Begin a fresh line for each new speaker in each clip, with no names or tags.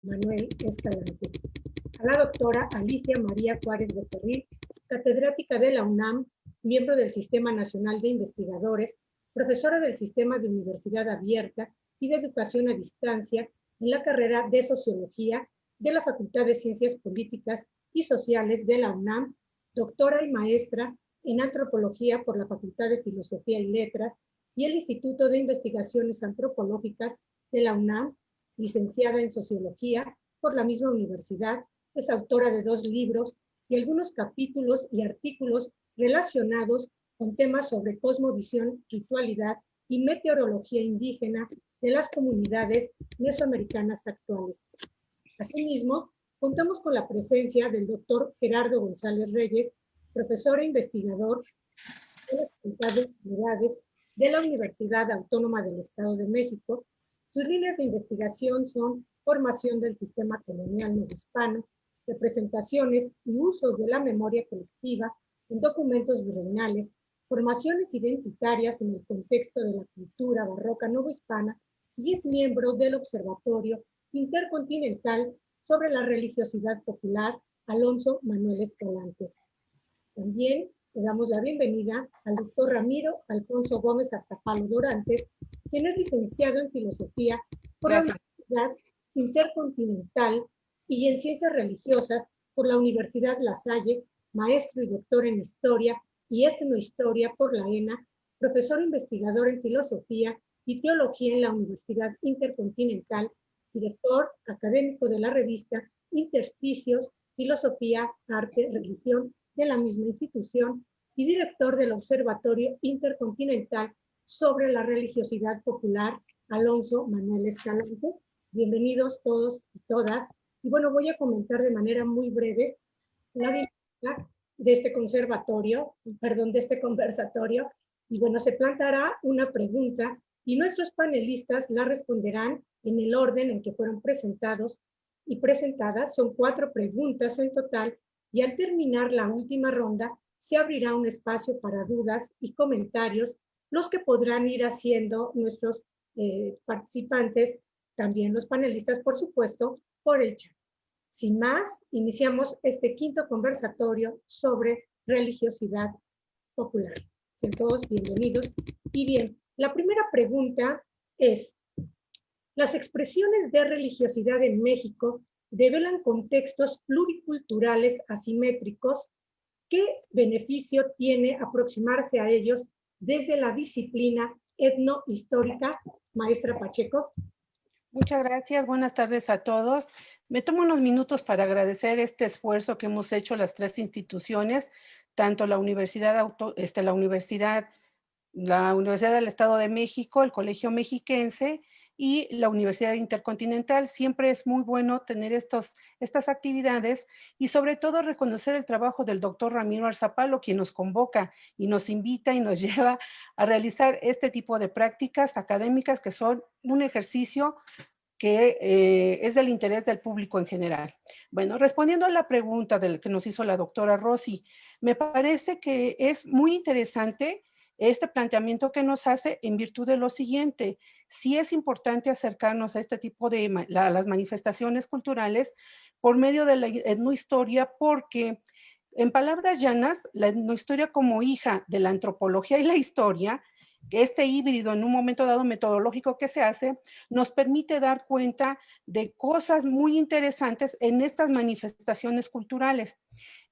Manuel Escalante. A la doctora Alicia María Juárez Becerril, catedrática de la UNAM, miembro del Sistema Nacional de Investigadores, profesora del Sistema de Universidad Abierta y de Educación a Distancia en la carrera de Sociología de la Facultad de Ciencias Políticas y Sociales de la UNAM, doctora y maestra en Antropología por la Facultad de Filosofía y Letras y el Instituto de Investigaciones Antropológicas de la UNAM, licenciada en Sociología por la misma universidad. Es autora de 2 libros y algunos capítulos y artículos relacionados con temas sobre cosmovisión, ritualidad y meteorología indígena de las comunidades mesoamericanas actuales. Asimismo, contamos con la presencia del doctor Gerardo González Reyes, profesor e investigador de las Facultades de Humanidades de la Universidad Autónoma del Estado de México. Sus líneas de investigación son formación del sistema colonial novohispano, representaciones y usos de la memoria colectiva en documentos virreinales, formaciones identitarias en el contexto de la cultura barroca novohispana, y es miembro del Observatorio Intercontinental sobre la Religiosidad Popular Alonso Manuel Escalante. También le damos la bienvenida al doctor Ramiro Alfonso Gómez Artapalo Dorantes, quien es licenciado en Filosofía por la Universidad Intercontinental y en Ciencias Religiosas por la Universidad La Salle, maestro y doctor en Historia y Etnohistoria por la ENA, profesor investigador en Filosofía y Teología en la Universidad Intercontinental, director académico de la revista Intersticios, Filosofía, Arte, Religión de la misma institución y director del Observatorio Intercontinental sobre la Religiosidad Popular, Alonso Manuel Escalante. Bienvenidos todos y todas. Y bueno, voy a comentar de manera muy breve la dinámica de este conversatorio. Y bueno, se planteará una pregunta y nuestros panelistas la responderán en el orden en que fueron presentados y presentadas. Son 4 preguntas en total y al terminar la última ronda se abrirá un espacio para dudas y comentarios, los que podrán ir haciendo nuestros participantes, también los panelistas, por supuesto, por el chat. Sin más, iniciamos este 5º conversatorio sobre religiosidad popular. Sean todos bienvenidos. Y bien, la primera pregunta es: las expresiones de religiosidad en México develan contextos pluriculturales asimétricos. ¿Qué beneficio tiene aproximarse a ellos desde la disciplina etnohistórica? Maestra Pacheco.
Muchas gracias, buenas tardes a todos. Me tomo unos minutos para agradecer este esfuerzo que hemos hecho las 3 instituciones, tanto la Universidad del Estado de México, el Colegio Mexiquense y la Universidad Intercontinental. Siempre es muy bueno tener estas actividades y sobre todo reconocer el trabajo del doctor Ramiro Arzapalo, quien nos convoca y nos invita y nos lleva a realizar este tipo de prácticas académicas que son un ejercicio que es del interés del público en general. Bueno, respondiendo a la pregunta que nos hizo la doctora Rossi, me parece que es muy interesante este planteamiento que nos hace en virtud de lo siguiente: sí es importante acercarnos a este tipo de las manifestaciones culturales por medio de la etnohistoria, porque en palabras llanas, la etnohistoria como hija de la antropología y la historia, que este híbrido en un momento dado metodológico que se hace, nos permite dar cuenta de cosas muy interesantes en estas manifestaciones culturales.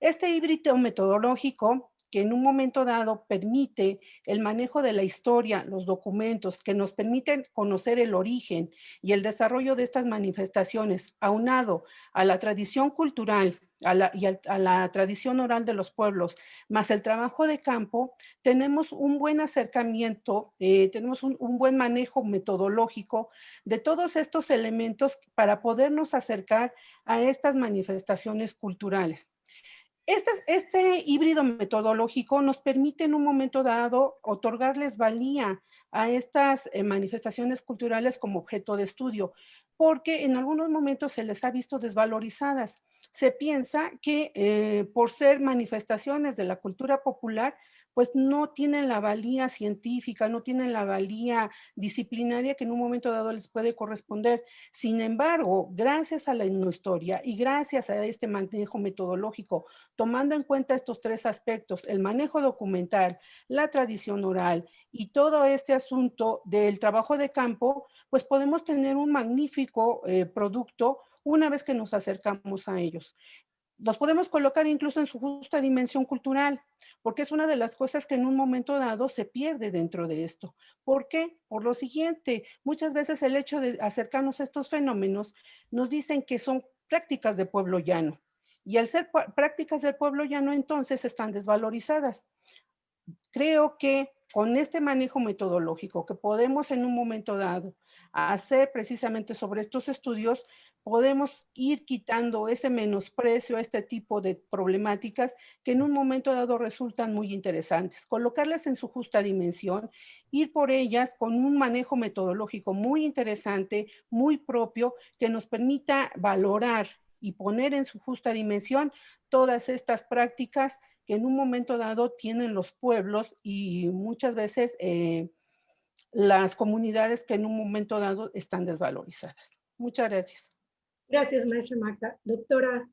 Este híbrido metodológico, que en un momento dado permite el manejo de la historia, los documentos, que nos permiten conocer el origen y el desarrollo de estas manifestaciones, aunado a la tradición cultural a la tradición oral de los pueblos, más el trabajo de campo, tenemos un buen acercamiento, tenemos un buen manejo metodológico de todos estos elementos para podernos acercar a estas manifestaciones culturales. Este híbrido metodológico nos permite en un momento dado otorgarles valía a estas manifestaciones culturales como objeto de estudio, porque en algunos momentos se les ha visto desvalorizadas. Se piensa que por ser manifestaciones de la cultura popular, pues no tienen la valía científica, no tienen la valía disciplinaria que en un momento dado les puede corresponder. Sin embargo, gracias a la etnohistoria y gracias a este manejo metodológico, tomando en cuenta estos tres aspectos, el manejo documental, la tradición oral y todo este asunto del trabajo de campo, pues podemos tener un magnífico producto una vez que nos acercamos a ellos. Los podemos colocar incluso en su justa dimensión cultural, porque es una de las cosas que en un momento dado se pierde dentro de esto. ¿Por qué? Por lo siguiente, muchas veces el hecho de acercarnos a estos fenómenos nos dicen que son prácticas de pueblo llano. Y al ser prácticas del pueblo llano, entonces están desvalorizadas. Creo que con este manejo metodológico que podemos en un momento dado hacer precisamente sobre estos estudios, podemos ir quitando ese menosprecio a este tipo de problemáticas que en un momento dado resultan muy interesantes. Colocarlas en su justa dimensión, ir por ellas con un manejo metodológico muy interesante, muy propio, que nos permita valorar y poner en su justa dimensión todas estas prácticas que en un momento dado tienen los pueblos y muchas veces las comunidades que en un momento dado están desvalorizadas. Muchas gracias.
Gracias, maestra Magda. Doctora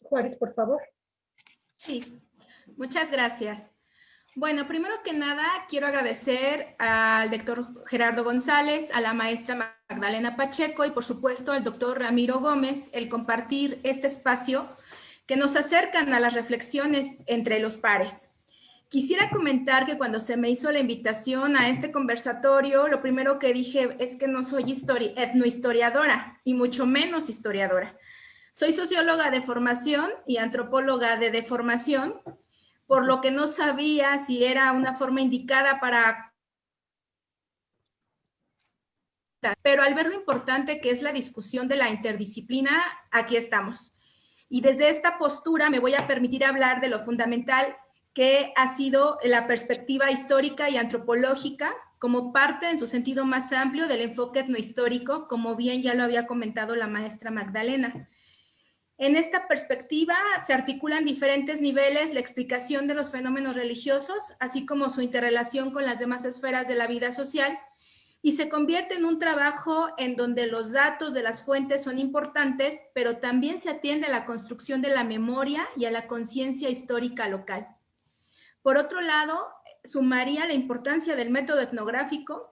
Juárez, por favor.
Sí, muchas gracias. Bueno, primero que nada, quiero agradecer al doctor Gerardo González, a la maestra Magdalena Pacheco y, por supuesto, al doctor Ramiro Gómez el compartir este espacio que nos acercan a las reflexiones entre los pares. Quisiera comentar que cuando se me hizo la invitación a este conversatorio, lo primero que dije es que no soy etnohistoriadora y mucho menos historiadora. Soy socióloga de formación y antropóloga de deformación, por lo que no sabía si era una forma indicada para... Pero al ver lo importante que es la discusión de la interdisciplina, aquí estamos. Y desde esta postura me voy a permitir hablar de lo fundamental que ha sido la perspectiva histórica y antropológica como parte en su sentido más amplio del enfoque etnohistórico, como bien ya lo había comentado la maestra Magdalena. En esta perspectiva se articulan diferentes niveles la explicación de los fenómenos religiosos, así como su interrelación con las demás esferas de la vida social, y se convierte en un trabajo en donde los datos de las fuentes son importantes, pero también se atiende a la construcción de la memoria y a la conciencia histórica local. Por otro lado, sumaría la importancia del método etnográfico,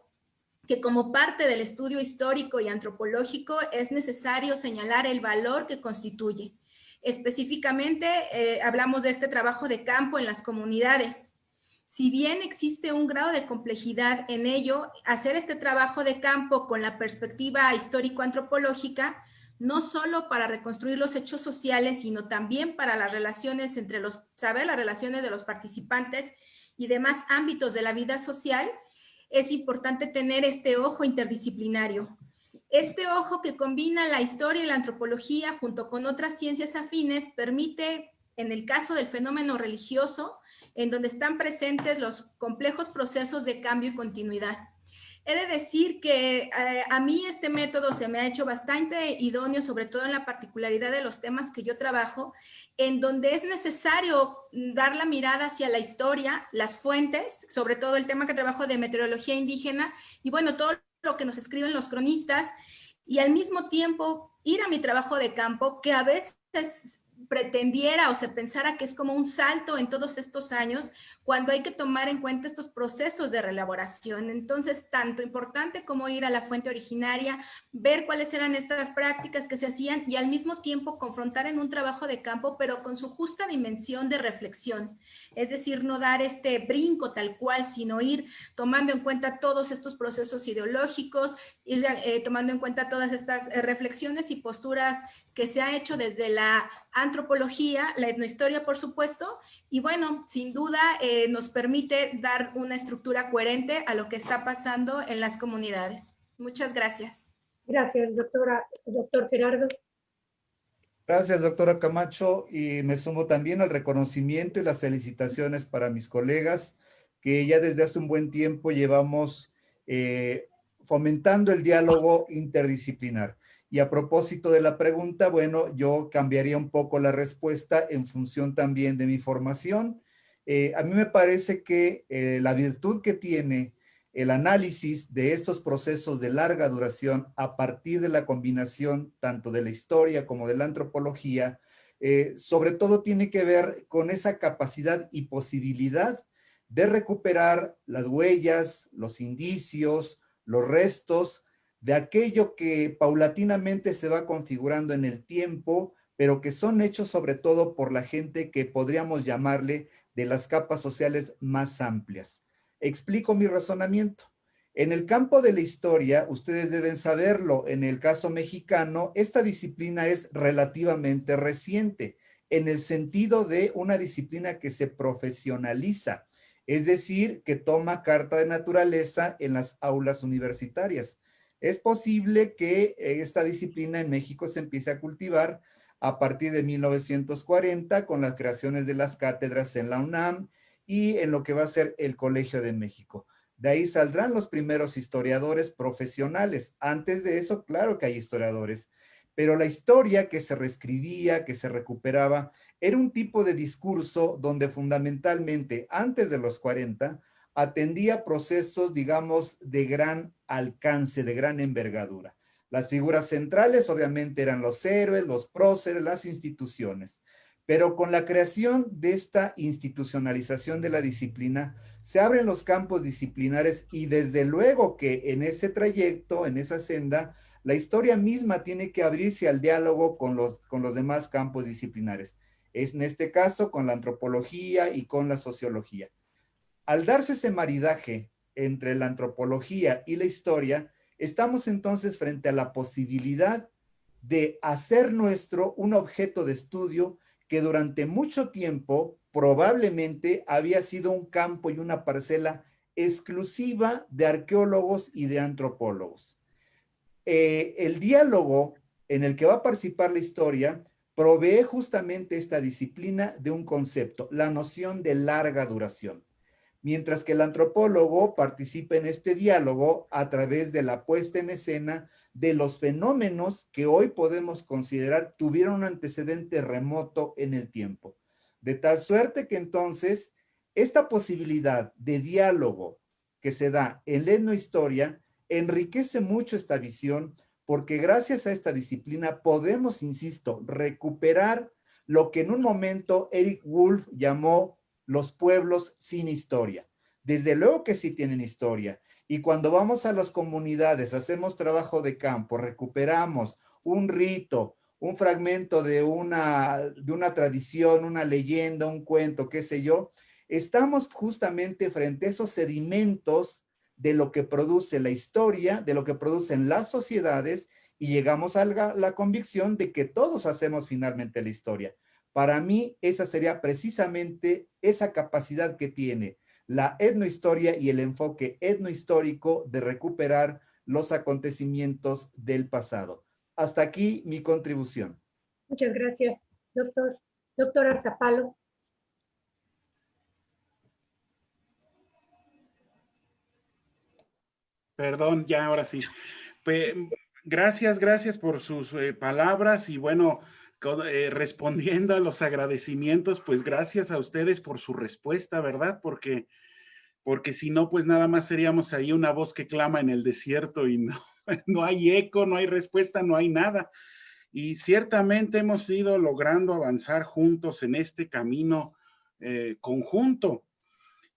que como parte del estudio histórico y antropológico es necesario señalar el valor que constituye. Específicamente, hablamos de este trabajo de campo en las comunidades. Si bien existe un grado de complejidad en ello, hacer este trabajo de campo con la perspectiva histórico-antropológica, no solo para reconstruir los hechos sociales, sino también para las relaciones entre saber las relaciones de los participantes y demás ámbitos de la vida social, es importante tener este ojo interdisciplinario. Este ojo que combina la historia y la antropología junto con otras ciencias afines permite, en el caso del fenómeno religioso, en donde están presentes los complejos procesos de cambio y continuidad. He de decir que a mí este método se me ha hecho bastante idóneo, sobre todo en la particularidad de los temas que yo trabajo, en donde es necesario dar la mirada hacia la historia, las fuentes, sobre todo el tema que trabajo de meteorología indígena, y bueno, todo lo que nos escriben los cronistas, y al mismo tiempo ir a mi trabajo de campo, que a veces pretendiera o se pensara que es como un salto en todos estos años, cuando hay que tomar en cuenta estos procesos de reelaboración. Entonces, tanto importante como ir a la fuente originaria, ver cuáles eran estas prácticas que se hacían y al mismo tiempo confrontar en un trabajo de campo, pero con su justa dimensión de reflexión. Es decir, no dar este brinco tal cual, sino ir tomando en cuenta todos estos procesos ideológicos, ir tomando en cuenta todas estas reflexiones y posturas que se ha hecho desde la antropología, la etnohistoria, por supuesto, y bueno, sin duda nos permite dar una estructura coherente a lo que está pasando en las comunidades. Muchas gracias.
Gracias, doctor Gerardo.
Gracias, doctora Camacho, y me sumo también al reconocimiento y las felicitaciones para mis colegas, que ya desde hace un buen tiempo llevamos fomentando el diálogo interdisciplinar. Y a propósito de la pregunta, bueno, yo cambiaría un poco la respuesta en función también de mi formación. A mí me parece que la virtud que tiene el análisis de estos procesos de larga duración a partir de la combinación tanto de la historia como de la antropología, sobre todo tiene que ver con esa capacidad y posibilidad de recuperar las huellas, los indicios, los restos de aquello que paulatinamente se va configurando en el tiempo, pero que son hechos sobre todo por la gente que podríamos llamarle de las capas sociales más amplias. Explico mi razonamiento. En el campo de la historia, ustedes deben saberlo, en el caso mexicano, esta disciplina es relativamente reciente, en el sentido de una disciplina que se profesionaliza, es decir, que toma carta de naturaleza en las aulas universitarias. Es posible que esta disciplina en México se empiece a cultivar a partir de 1940 con las creaciones de las cátedras en la UNAM y en lo que va a ser el Colegio de México. De ahí saldrán los primeros historiadores profesionales. Antes de eso, claro que hay historiadores, pero la historia que se reescribía, que se recuperaba, era un tipo de discurso donde fundamentalmente antes de los 40 atendía procesos, digamos, de gran alcance, de gran envergadura. Las figuras centrales obviamente eran los héroes, los próceres, las instituciones. Pero con la creación de esta institucionalización de la disciplina, se abren los campos disciplinares y desde luego que en ese trayecto, en esa senda, la historia misma tiene que abrirse al diálogo con los demás campos disciplinares. Es en este caso con la antropología y con la sociología. Al darse ese maridaje entre la antropología y la historia, estamos entonces frente a la posibilidad de hacer nuestro un objeto de estudio que durante mucho tiempo probablemente había sido un campo y una parcela exclusiva de arqueólogos y de antropólogos. El diálogo en el que va a participar la historia provee justamente esta disciplina de un concepto, la noción de larga duración. Mientras que el antropólogo participa en este diálogo a través de la puesta en escena de los fenómenos que hoy podemos considerar tuvieron un antecedente remoto en el tiempo. De tal suerte que entonces esta posibilidad de diálogo que se da en la etnohistoria enriquece mucho esta visión porque gracias a esta disciplina podemos, insisto, recuperar lo que en un momento Eric Wolf llamó los pueblos sin historia. Desde luego que sí tienen historia. Y cuando vamos a las comunidades, hacemos trabajo de campo, recuperamos un rito, un fragmento de una tradición, una leyenda, un cuento, qué sé yo, estamos justamente frente a esos sedimentos de lo que produce la historia, de lo que producen las sociedades, y llegamos a la convicción de que todos hacemos finalmente la historia. Para mí, esa sería precisamente esa capacidad que tiene la etnohistoria y el enfoque etnohistórico de recuperar los acontecimientos del pasado. Hasta aquí mi contribución.
Muchas gracias, doctor. Doctor Arzapalo.
Perdón, ya ahora sí. Pues, gracias por sus palabras y bueno, respondiendo a los agradecimientos, pues gracias a ustedes por su respuesta, ¿verdad? Porque si no, pues nada más seríamos ahí una voz que clama en el desierto y no, no hay eco, no hay respuesta, no hay nada. Y ciertamente hemos ido logrando avanzar juntos en este camino conjunto.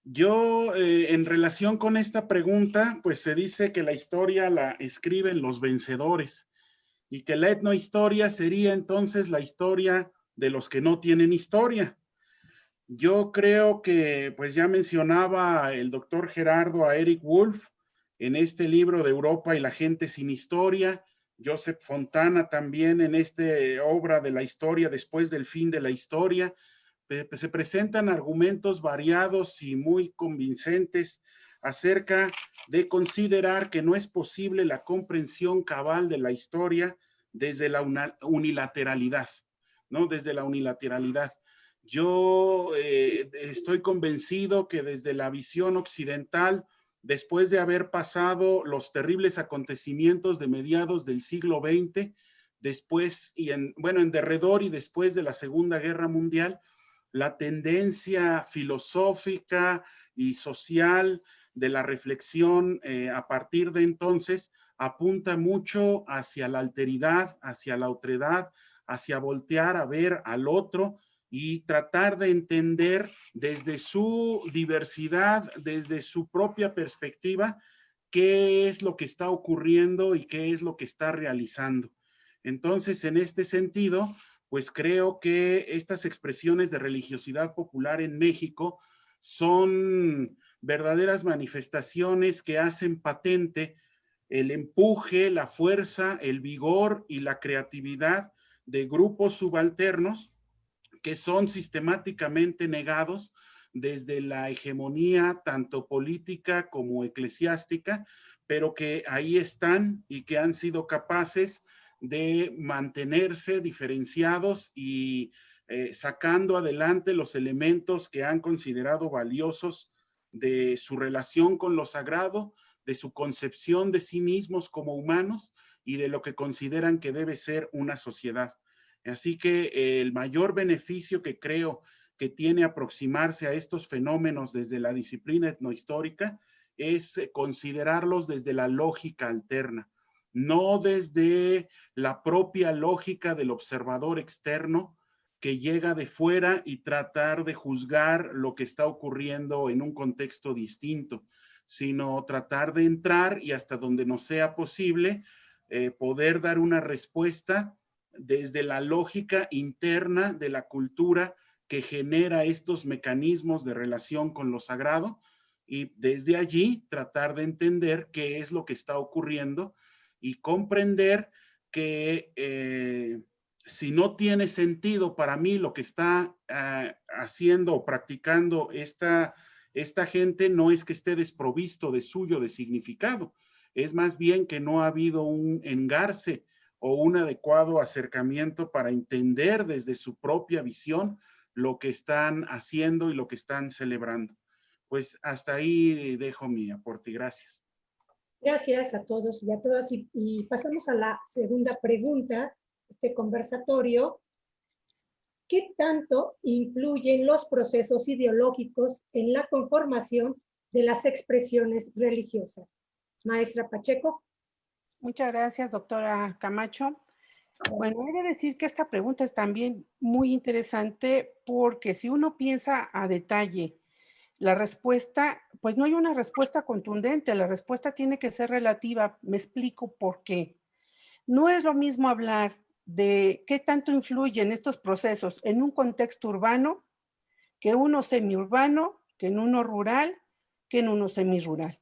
Yo, en relación con esta pregunta, pues se dice que la historia la escriben los vencedores y que la etnohistoria sería entonces la historia de los que no tienen historia. Yo creo que, pues ya mencionaba el doctor Gerardo a Eric Wolf en este libro de Europa y la gente sin historia, Joseph Fontana también en esta obra de la historia después del fin de la historia. Se presentan argumentos variados y muy convincentes acerca de considerar que no es posible la comprensión cabal de la historia desde la unilateralidad, ¿no? Desde la unilateralidad. Yo estoy convencido que desde la visión occidental, después de haber pasado los terribles acontecimientos de mediados del siglo XX, después, en derredor y después de la Segunda Guerra Mundial, la tendencia filosófica y social de la reflexión a partir de entonces apunta mucho hacia la alteridad, hacia la otredad, hacia voltear a ver al otro y tratar de entender desde su diversidad, desde su propia perspectiva, qué es lo que está ocurriendo y qué es lo que está realizando. Entonces, en este sentido, pues creo que estas expresiones de religiosidad popular en México son verdaderas manifestaciones que hacen patente el empuje, la fuerza, el vigor y la creatividad de grupos subalternos que son sistemáticamente negados desde la hegemonía tanto política como eclesiástica, pero que ahí están y que han sido capaces de mantenerse diferenciados y sacando adelante los elementos que han considerado valiosos de su relación con lo sagrado, de su concepción de sí mismos como humanos y de lo que consideran que debe ser una sociedad. Así que el mayor beneficio que creo que tiene aproximarse a estos fenómenos desde la disciplina etnohistórica es considerarlos desde la lógica alterna, no desde la propia lógica del observador externo que llega de fuera y tratar de juzgar lo que está ocurriendo en un contexto distinto, sino tratar de entrar y hasta donde nos sea posible poder dar una respuesta desde la lógica interna de la cultura que genera estos mecanismos de relación con lo sagrado y desde allí tratar de entender qué es lo que está ocurriendo y comprender que si no tiene sentido para mí lo que está haciendo o practicando esta gente, no es que esté desprovisto de suyo, de significado, es más bien que no ha habido un engarce o un adecuado acercamiento para entender desde su propia visión lo que están haciendo y lo que están celebrando. Pues hasta ahí dejo mi aporte. Gracias.
Gracias a todos y a todas. Y pasamos a la segunda pregunta, este conversatorio. ¿Qué tanto influyen los procesos ideológicos en la conformación de las expresiones religiosas? Maestra Pacheco.
Muchas gracias, doctora Camacho. Bueno, he de decir que esta pregunta es también muy interesante porque si uno piensa a detalle la respuesta, pues no hay una respuesta contundente, la respuesta tiene que ser relativa. Me explico por qué. No es lo mismo hablar de qué tanto influyen estos procesos en un contexto urbano que uno semiurbano, que en uno rural, que en uno semirural.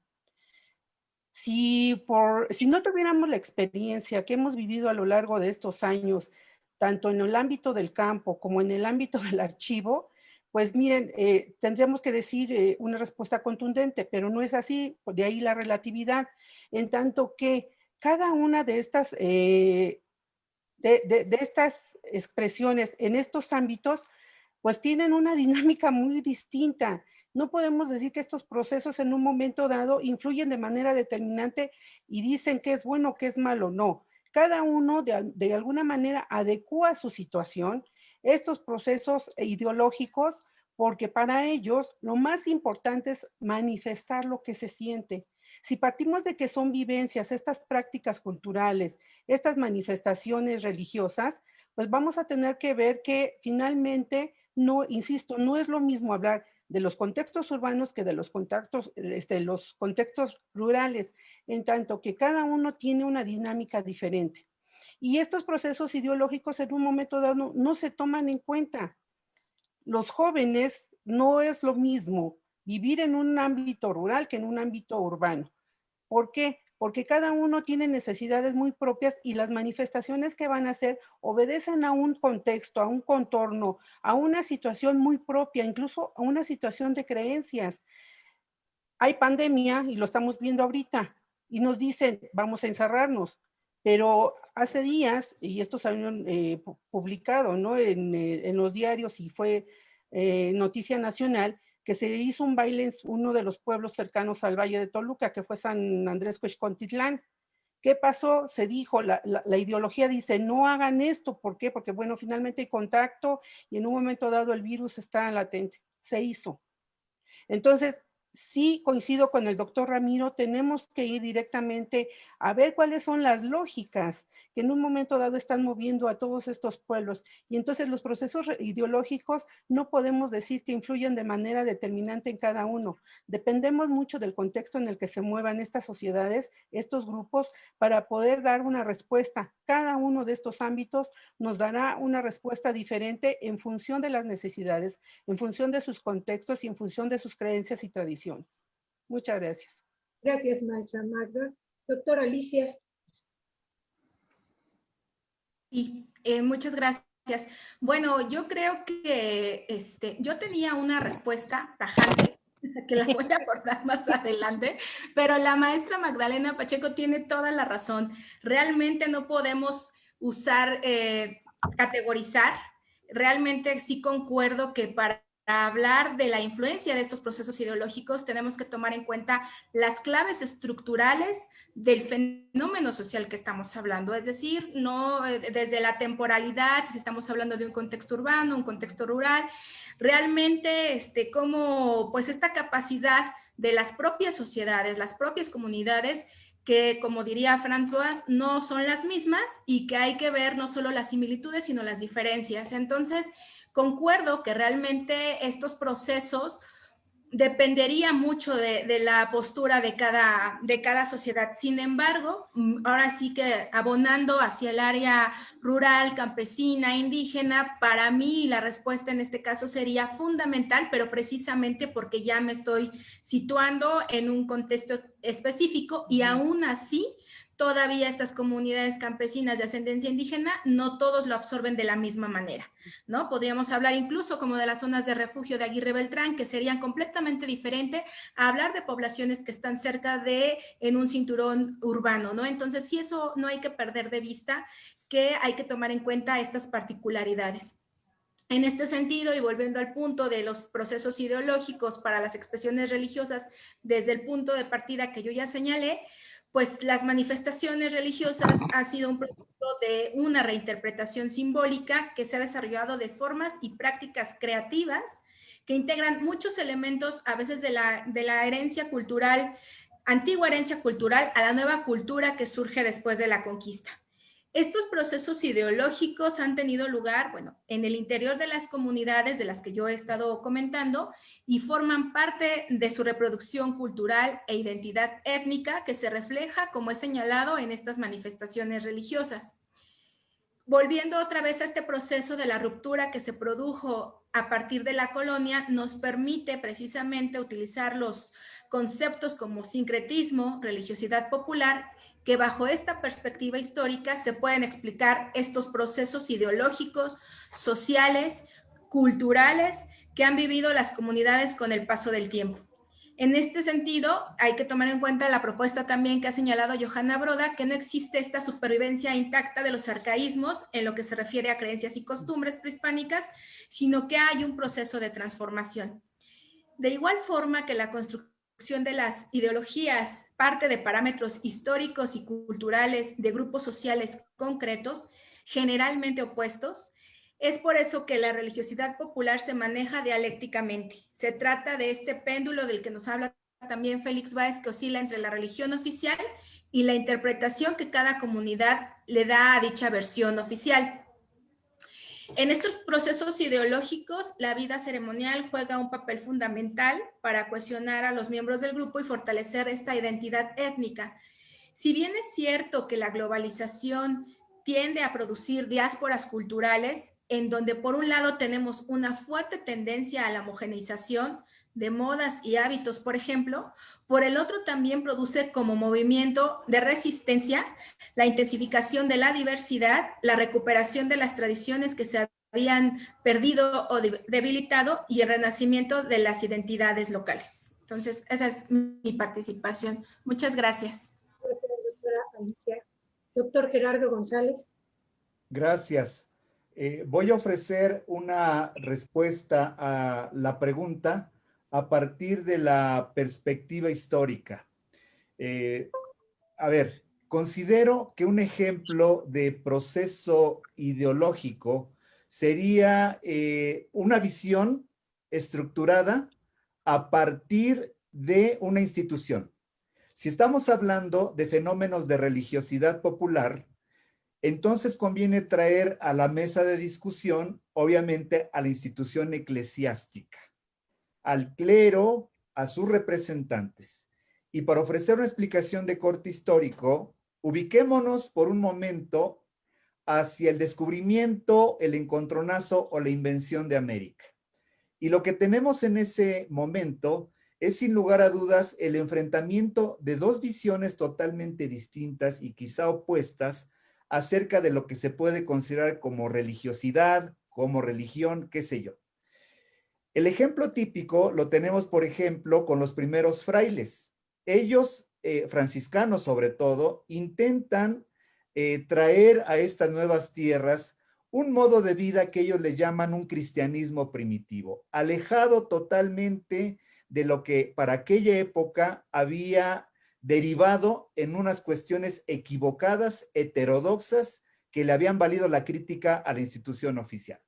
Si no tuviéramos la experiencia que hemos vivido a lo largo de estos años, tanto en el ámbito del campo como en el ámbito del archivo, pues miren, tendríamos que decir una respuesta contundente, pero no es así, de ahí la relatividad, en tanto que cada una de estas, de estas expresiones en estos ámbitos, pues tienen una dinámica muy distinta. No podemos decir que estos procesos en un momento dado influyen de manera determinante y dicen que es bueno o que es malo. No, cada uno de alguna manera adecúa su situación, estos procesos ideológicos, porque para ellos lo más importante es manifestar lo que se siente. Si partimos de que son vivencias, estas prácticas culturales, estas manifestaciones religiosas, pues vamos a tener que ver que finalmente, no, insisto, no es lo mismo hablar de los contextos urbanos que de los contextos rurales, en tanto que cada uno tiene una dinámica diferente. Y estos procesos ideológicos en un momento dado no se toman en cuenta. Los jóvenes no es lo mismo vivir en un ámbito rural que en un ámbito urbano. ¿Por qué? Porque cada uno tiene necesidades muy propias y las manifestaciones que van a hacer obedecen a un contexto, a un contorno, a una situación muy propia, incluso a una situación de creencias. Hay pandemia y lo estamos viendo ahorita y nos dicen, vamos a encerrarnos, pero hace días, y esto salió publicado, ¿no?, en los diarios y fue noticia nacional, que se hizo un baile en uno de los pueblos cercanos al Valle de Toluca, que fue San Andrés Cuexcontitlán, ¿Qué pasó? Se dijo, la ideología dice, no hagan esto. ¿Por qué? Porque, bueno, finalmente hay contacto y en un momento dado el virus está latente. Se hizo. Entonces, sí coincido con el doctor Ramiro, tenemos que ir directamente a ver cuáles son las lógicas que en un momento dado están moviendo a todos estos pueblos. Y entonces los procesos ideológicos no podemos decir que influyen de manera determinante en cada uno. Dependemos mucho del contexto en el que se muevan estas sociedades, estos grupos, para poder dar una respuesta. Cada uno de estos ámbitos nos dará una respuesta diferente en función de las necesidades, en función de sus contextos y en función de sus creencias y tradiciones. Muchas gracias.
Gracias, maestra Magda. Doctora Alicia.
Sí, muchas gracias. Bueno, yo creo que yo tenía una respuesta tajante que la voy a abordar más adelante, pero la maestra Magdalena Pacheco tiene toda la razón. Realmente no podemos usar, categorizar. Realmente sí concuerdo que para hablar de la influencia de estos procesos ideológicos tenemos que tomar en cuenta las claves estructurales del fenómeno social que estamos hablando, es decir, no desde la temporalidad, si estamos hablando de un contexto urbano, un contexto rural, realmente como pues esta capacidad de las propias sociedades, las propias comunidades, que como diría Franz Boas, no son las mismas y que hay que ver no solo las similitudes, sino las diferencias. Entonces, concuerdo que realmente estos procesos dependería mucho de la postura de cada sociedad. Sin embargo, ahora sí que abonando hacia el área rural, campesina, indígena, para mí la respuesta en este caso sería fundamental, pero precisamente porque ya me estoy situando en un contexto específico y aún así todavía estas comunidades campesinas de ascendencia indígena no todos lo absorben de la misma manera, ¿no? Podríamos hablar incluso como de las zonas de refugio de Aguirre Beltrán, que serían completamente diferentes a hablar de poblaciones que están cerca de en un cinturón urbano, ¿no? Entonces, sí, eso no hay que perder de vista, que hay que tomar en cuenta estas particularidades. En este sentido, y volviendo al punto de los procesos ideológicos para las expresiones religiosas, desde el punto de partida que yo ya señalé, pues las manifestaciones religiosas han sido un producto de una reinterpretación simbólica que se ha desarrollado de formas y prácticas creativas que integran muchos elementos a veces de la herencia cultural, antigua herencia cultural, a la nueva cultura que surge después de la conquista. Estos procesos ideológicos han tenido lugar, bueno, en el interior de las comunidades de las que yo he estado comentando y forman parte de su reproducción cultural e identidad étnica que se refleja, como he señalado, en estas manifestaciones religiosas. Volviendo otra vez a este proceso de la ruptura que se produjo a partir de la colonia, nos permite precisamente utilizar los conceptos como sincretismo, religiosidad popular, que bajo esta perspectiva histórica se pueden explicar estos procesos ideológicos, sociales, culturales que han vivido las comunidades con el paso del tiempo. En este sentido, hay que tomar en cuenta la propuesta también que ha señalado Johanna Broda, que no existe esta supervivencia intacta de los arcaísmos en lo que se refiere a creencias y costumbres prehispánicas, sino que hay un proceso de transformación. De igual forma que la construcción de las ideologías parte de parámetros históricos y culturales de grupos sociales concretos, generalmente opuestos, es por eso que la religiosidad popular se maneja dialécticamente. Se trata de este péndulo del que nos habla también Félix Báez, que oscila entre la religión oficial y la interpretación que cada comunidad le da a dicha versión oficial. En estos procesos ideológicos, la vida ceremonial juega un papel fundamental para cohesionar a los miembros del grupo y fortalecer esta identidad étnica. Si bien es cierto que la globalización tiende a producir diásporas culturales, en donde por un lado tenemos una fuerte tendencia a la homogeneización de modas y hábitos, por ejemplo, por el otro también produce como movimiento de resistencia la intensificación de la diversidad, la recuperación de las tradiciones que se habían perdido o debilitado y el renacimiento de las identidades locales. Entonces, esa es mi participación. Muchas gracias.
Gracias, doctora Alicia. Doctor Gerardo González.
Gracias. Voy a ofrecer una respuesta a la pregunta a partir de la perspectiva histórica. A ver, considero que un ejemplo de proceso ideológico sería una visión estructurada a partir de una institución. Si estamos hablando de fenómenos de religiosidad popular, entonces conviene traer a la mesa de discusión, obviamente, a la institución eclesiástica, al clero, a sus representantes. Y para ofrecer una explicación de corte histórico, ubiquémonos por un momento hacia el descubrimiento, el encontronazo o la invención de América. Y lo que tenemos en ese momento es sin lugar a dudas el enfrentamiento de dos visiones totalmente distintas y quizá opuestas acerca de lo que se puede considerar como religiosidad, como religión, qué sé yo. El ejemplo típico lo tenemos, por ejemplo, con los primeros frailes. Ellos, franciscanos sobre todo, intentan traer a estas nuevas tierras un modo de vida que ellos le llaman un cristianismo primitivo, alejado totalmente de lo que para aquella época había derivado en unas cuestiones equivocadas, heterodoxas, que le habían valido la crítica a la institución oficial.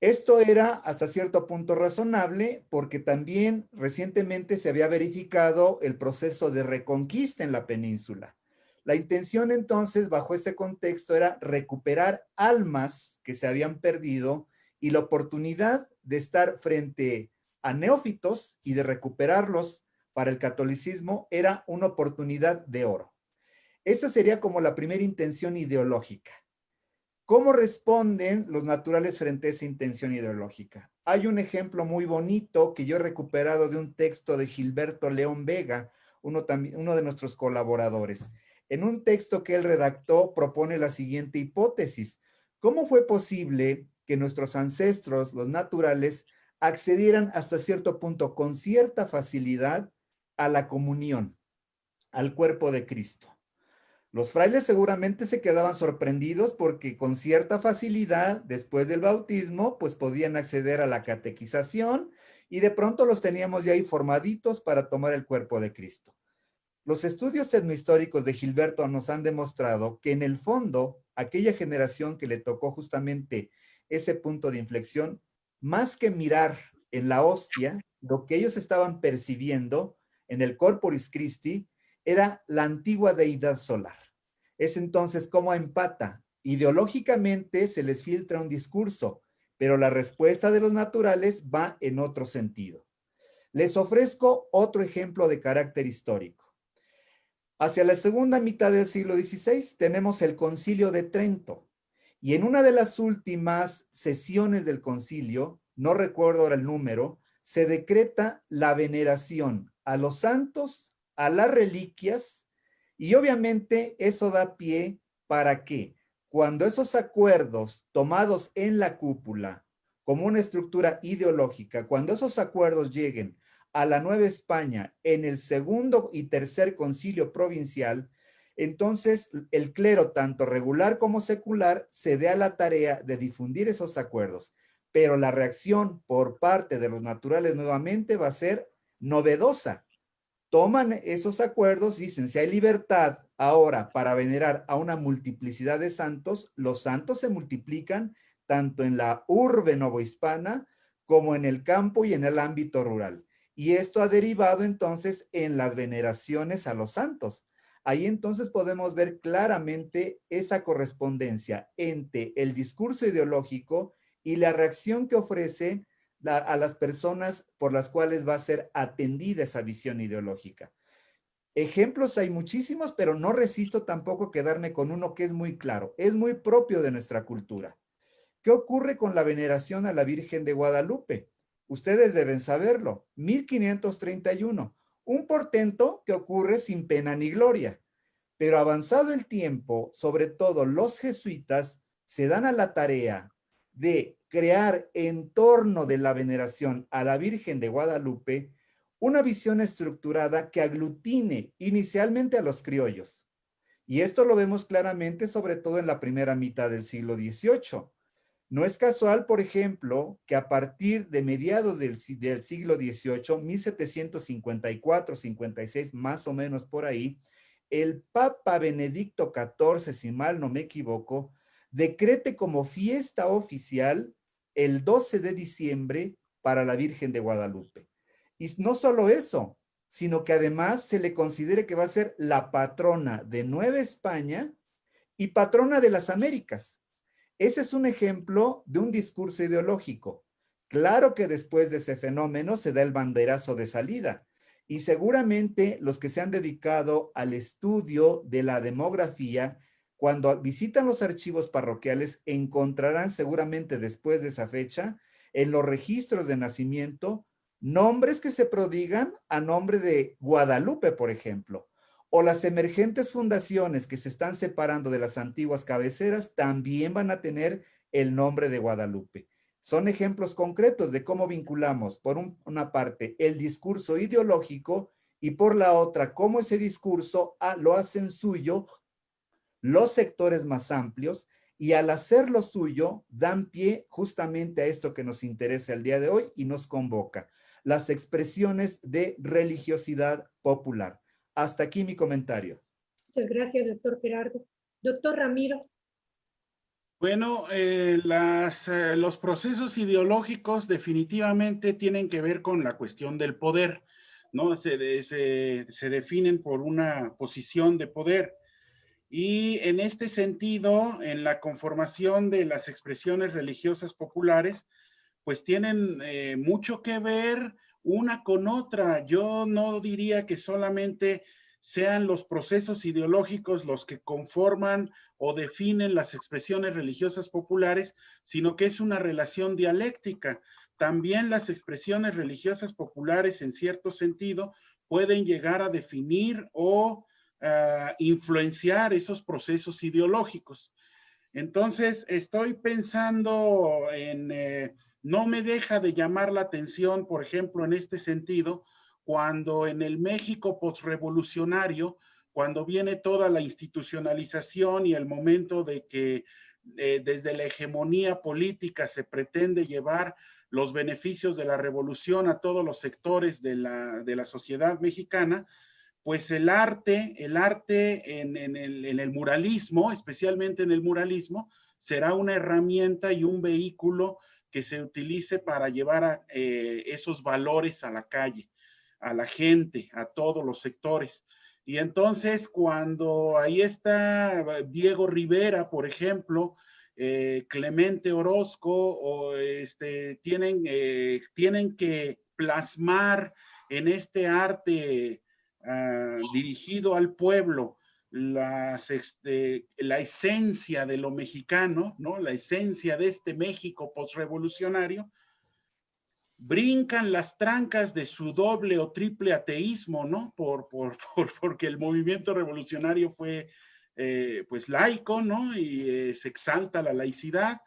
Esto era hasta cierto punto razonable porque también recientemente se había verificado el proceso de reconquista en la península. La intención entonces, bajo ese contexto, era recuperar almas que se habían perdido y la oportunidad de estar frente a neófitos y de recuperarlos para el catolicismo era una oportunidad de oro. Esa sería como la primera intención ideológica. ¿Cómo responden los naturales frente a esa intención ideológica? Hay un ejemplo muy bonito que yo he recuperado de un texto de Gilberto León Vega, uno de nuestros colaboradores. En un texto que él redactó propone la siguiente hipótesis. ¿Cómo fue posible que nuestros ancestros, los naturales, accedieran hasta cierto punto con cierta facilidad a la comunión, al cuerpo de Cristo? Los frailes seguramente se quedaban sorprendidos porque con cierta facilidad, después del bautismo, pues podían acceder a la catequización y de pronto los teníamos ya ahí formaditos para tomar el cuerpo de Cristo. Los estudios etnohistóricos de Gilberto nos han demostrado que en el fondo, aquella generación que le tocó justamente ese punto de inflexión, más que mirar en la hostia, lo que ellos estaban percibiendo en el Corporis Christi era la antigua deidad solar. Es entonces cómo empata. Ideológicamente se les filtra un discurso, pero la respuesta de los naturales va en otro sentido. Les ofrezco otro ejemplo de carácter histórico. Hacia la segunda mitad del siglo XVI tenemos el Concilio de Trento y en una de las últimas sesiones del concilio, no recuerdo ahora el número, se decreta la veneración a los santos, a las reliquias y obviamente eso da pie para que cuando esos acuerdos tomados en la cúpula como una estructura ideológica, cuando esos acuerdos lleguen a la Nueva España en el segundo y tercer concilio provincial, entonces el clero, tanto regular como secular, se dé a la tarea de difundir esos acuerdos. Pero la reacción por parte de los naturales nuevamente va a ser novedosa. Toman esos acuerdos, dicen, si hay libertad ahora para venerar a una multiplicidad de santos, los santos se multiplican tanto en la urbe novohispana como en el campo y en el ámbito rural. Y esto ha derivado entonces en las veneraciones a los santos. Ahí entonces podemos ver claramente esa correspondencia entre el discurso ideológico y la reacción que ofrece a las personas por las cuales va a ser atendida esa visión ideológica. Ejemplos hay muchísimos, pero no resisto tampoco quedarme con uno que es muy claro, es muy propio de nuestra cultura. ¿Qué ocurre con la veneración a la Virgen de Guadalupe? Ustedes deben saberlo, 1531, un portento que ocurre sin pena ni gloria, pero avanzado el tiempo, sobre todo los jesuitas se dan a la tarea de crear en torno de la veneración a la Virgen de Guadalupe una visión estructurada que aglutine inicialmente a los criollos. Y esto lo vemos claramente sobre todo en la primera mitad del siglo XVIII. No es casual, por ejemplo, que a partir de mediados del siglo XVIII, 1754, 56, más o menos por ahí, el Papa Benedicto XIV, si mal no me equivoco, decrete como fiesta oficial el 12 de diciembre para la Virgen de Guadalupe. Y no solo eso, sino que además se le considere que va a ser la patrona de Nueva España y patrona de las Américas. Ese es un ejemplo de un discurso ideológico. Claro que después de ese fenómeno se da el banderazo de salida y seguramente los que se han dedicado al estudio de la demografía, cuando visitan los archivos parroquiales, encontrarán seguramente después de esa fecha en los registros de nacimiento nombres que se prodigan a nombre de Guadalupe, por ejemplo. O las emergentes fundaciones que se están separando de las antiguas cabeceras también van a tener el nombre de Guadalupe. Son ejemplos concretos de cómo vinculamos, por una parte, el discurso ideológico y por la otra, cómo ese discurso lo hacen suyo los sectores más amplios y al hacerlo suyo dan pie justamente a esto que nos interesa el día de hoy y nos convoca, las expresiones de religiosidad popular. Hasta aquí mi comentario.
Muchas gracias, doctor Gerardo. Doctor Ramiro.
Bueno, los procesos ideológicos definitivamente tienen que ver con la cuestión del poder, ¿no? Se definen por una posición de poder. Y en este sentido, en la conformación de las expresiones religiosas populares, pues tienen mucho que ver una con otra. Yo no diría que solamente sean los procesos ideológicos los que conforman o definen las expresiones religiosas populares, sino que es una relación dialéctica. También las expresiones religiosas populares, en cierto sentido, pueden llegar a definir o influenciar esos procesos ideológicos. Entonces, estoy pensando en, no me deja de llamar la atención, por ejemplo, en este sentido, cuando en el México postrevolucionario, cuando viene toda la institucionalización y el momento de que desde la hegemonía política se pretende llevar los beneficios de la revolución a todos los sectores de la sociedad mexicana, pues el arte en el muralismo, especialmente en el muralismo, será una herramienta y un vehículo que se utilice para llevar esos valores a la calle, a la gente, a todos los sectores. Y entonces cuando ahí está Diego Rivera, por ejemplo, Clemente Orozco, o tienen que plasmar en este arte dirigido al pueblo la esencia de lo mexicano, ¿no? La esencia de este México postrevolucionario, brincan las trancas de su doble o triple ateísmo, ¿no? Porque el movimiento revolucionario fue pues laico, ¿no? Y se exalta la laicidad,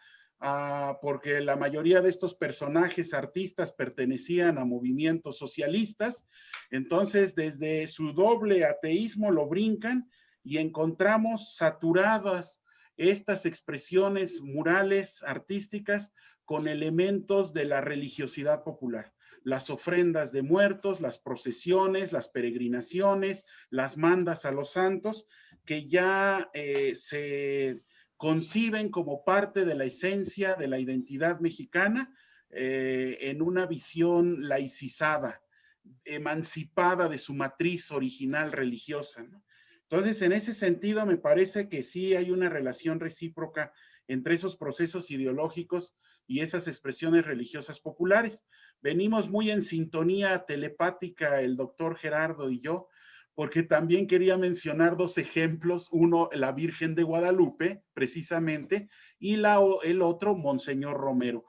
porque la mayoría de estos personajes artistas pertenecían a movimientos socialistas. Entonces, desde su doble ateísmo lo brincan y encontramos saturadas estas expresiones murales artísticas con elementos de la religiosidad popular. Las ofrendas de muertos, las procesiones, las peregrinaciones, las mandas a los santos, que ya se conciben como parte de la esencia de la identidad mexicana en una visión laicizada, emancipada de su matriz original religiosa, ¿no? Entonces, en ese sentido, me parece que sí hay una relación recíproca entre esos procesos ideológicos y esas expresiones religiosas populares. Venimos muy en sintonía telepática el doctor Gerardo y yo, porque también quería mencionar dos ejemplos, uno, la Virgen de Guadalupe, precisamente, y el otro, Monseñor Romero.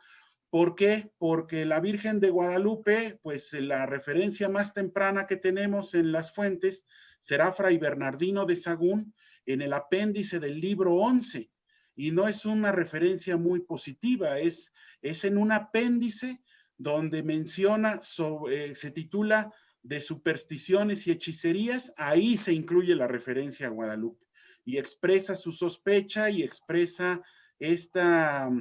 ¿Por qué? Porque la Virgen de Guadalupe, pues la referencia más temprana que tenemos en las fuentes será Fray Bernardino de Sahagún en el apéndice del libro 11, y no es una referencia muy positiva, es en un apéndice donde menciona, se titula de supersticiones y hechicerías, ahí se incluye la referencia a Guadalupe, y expresa su sospecha y expresa esta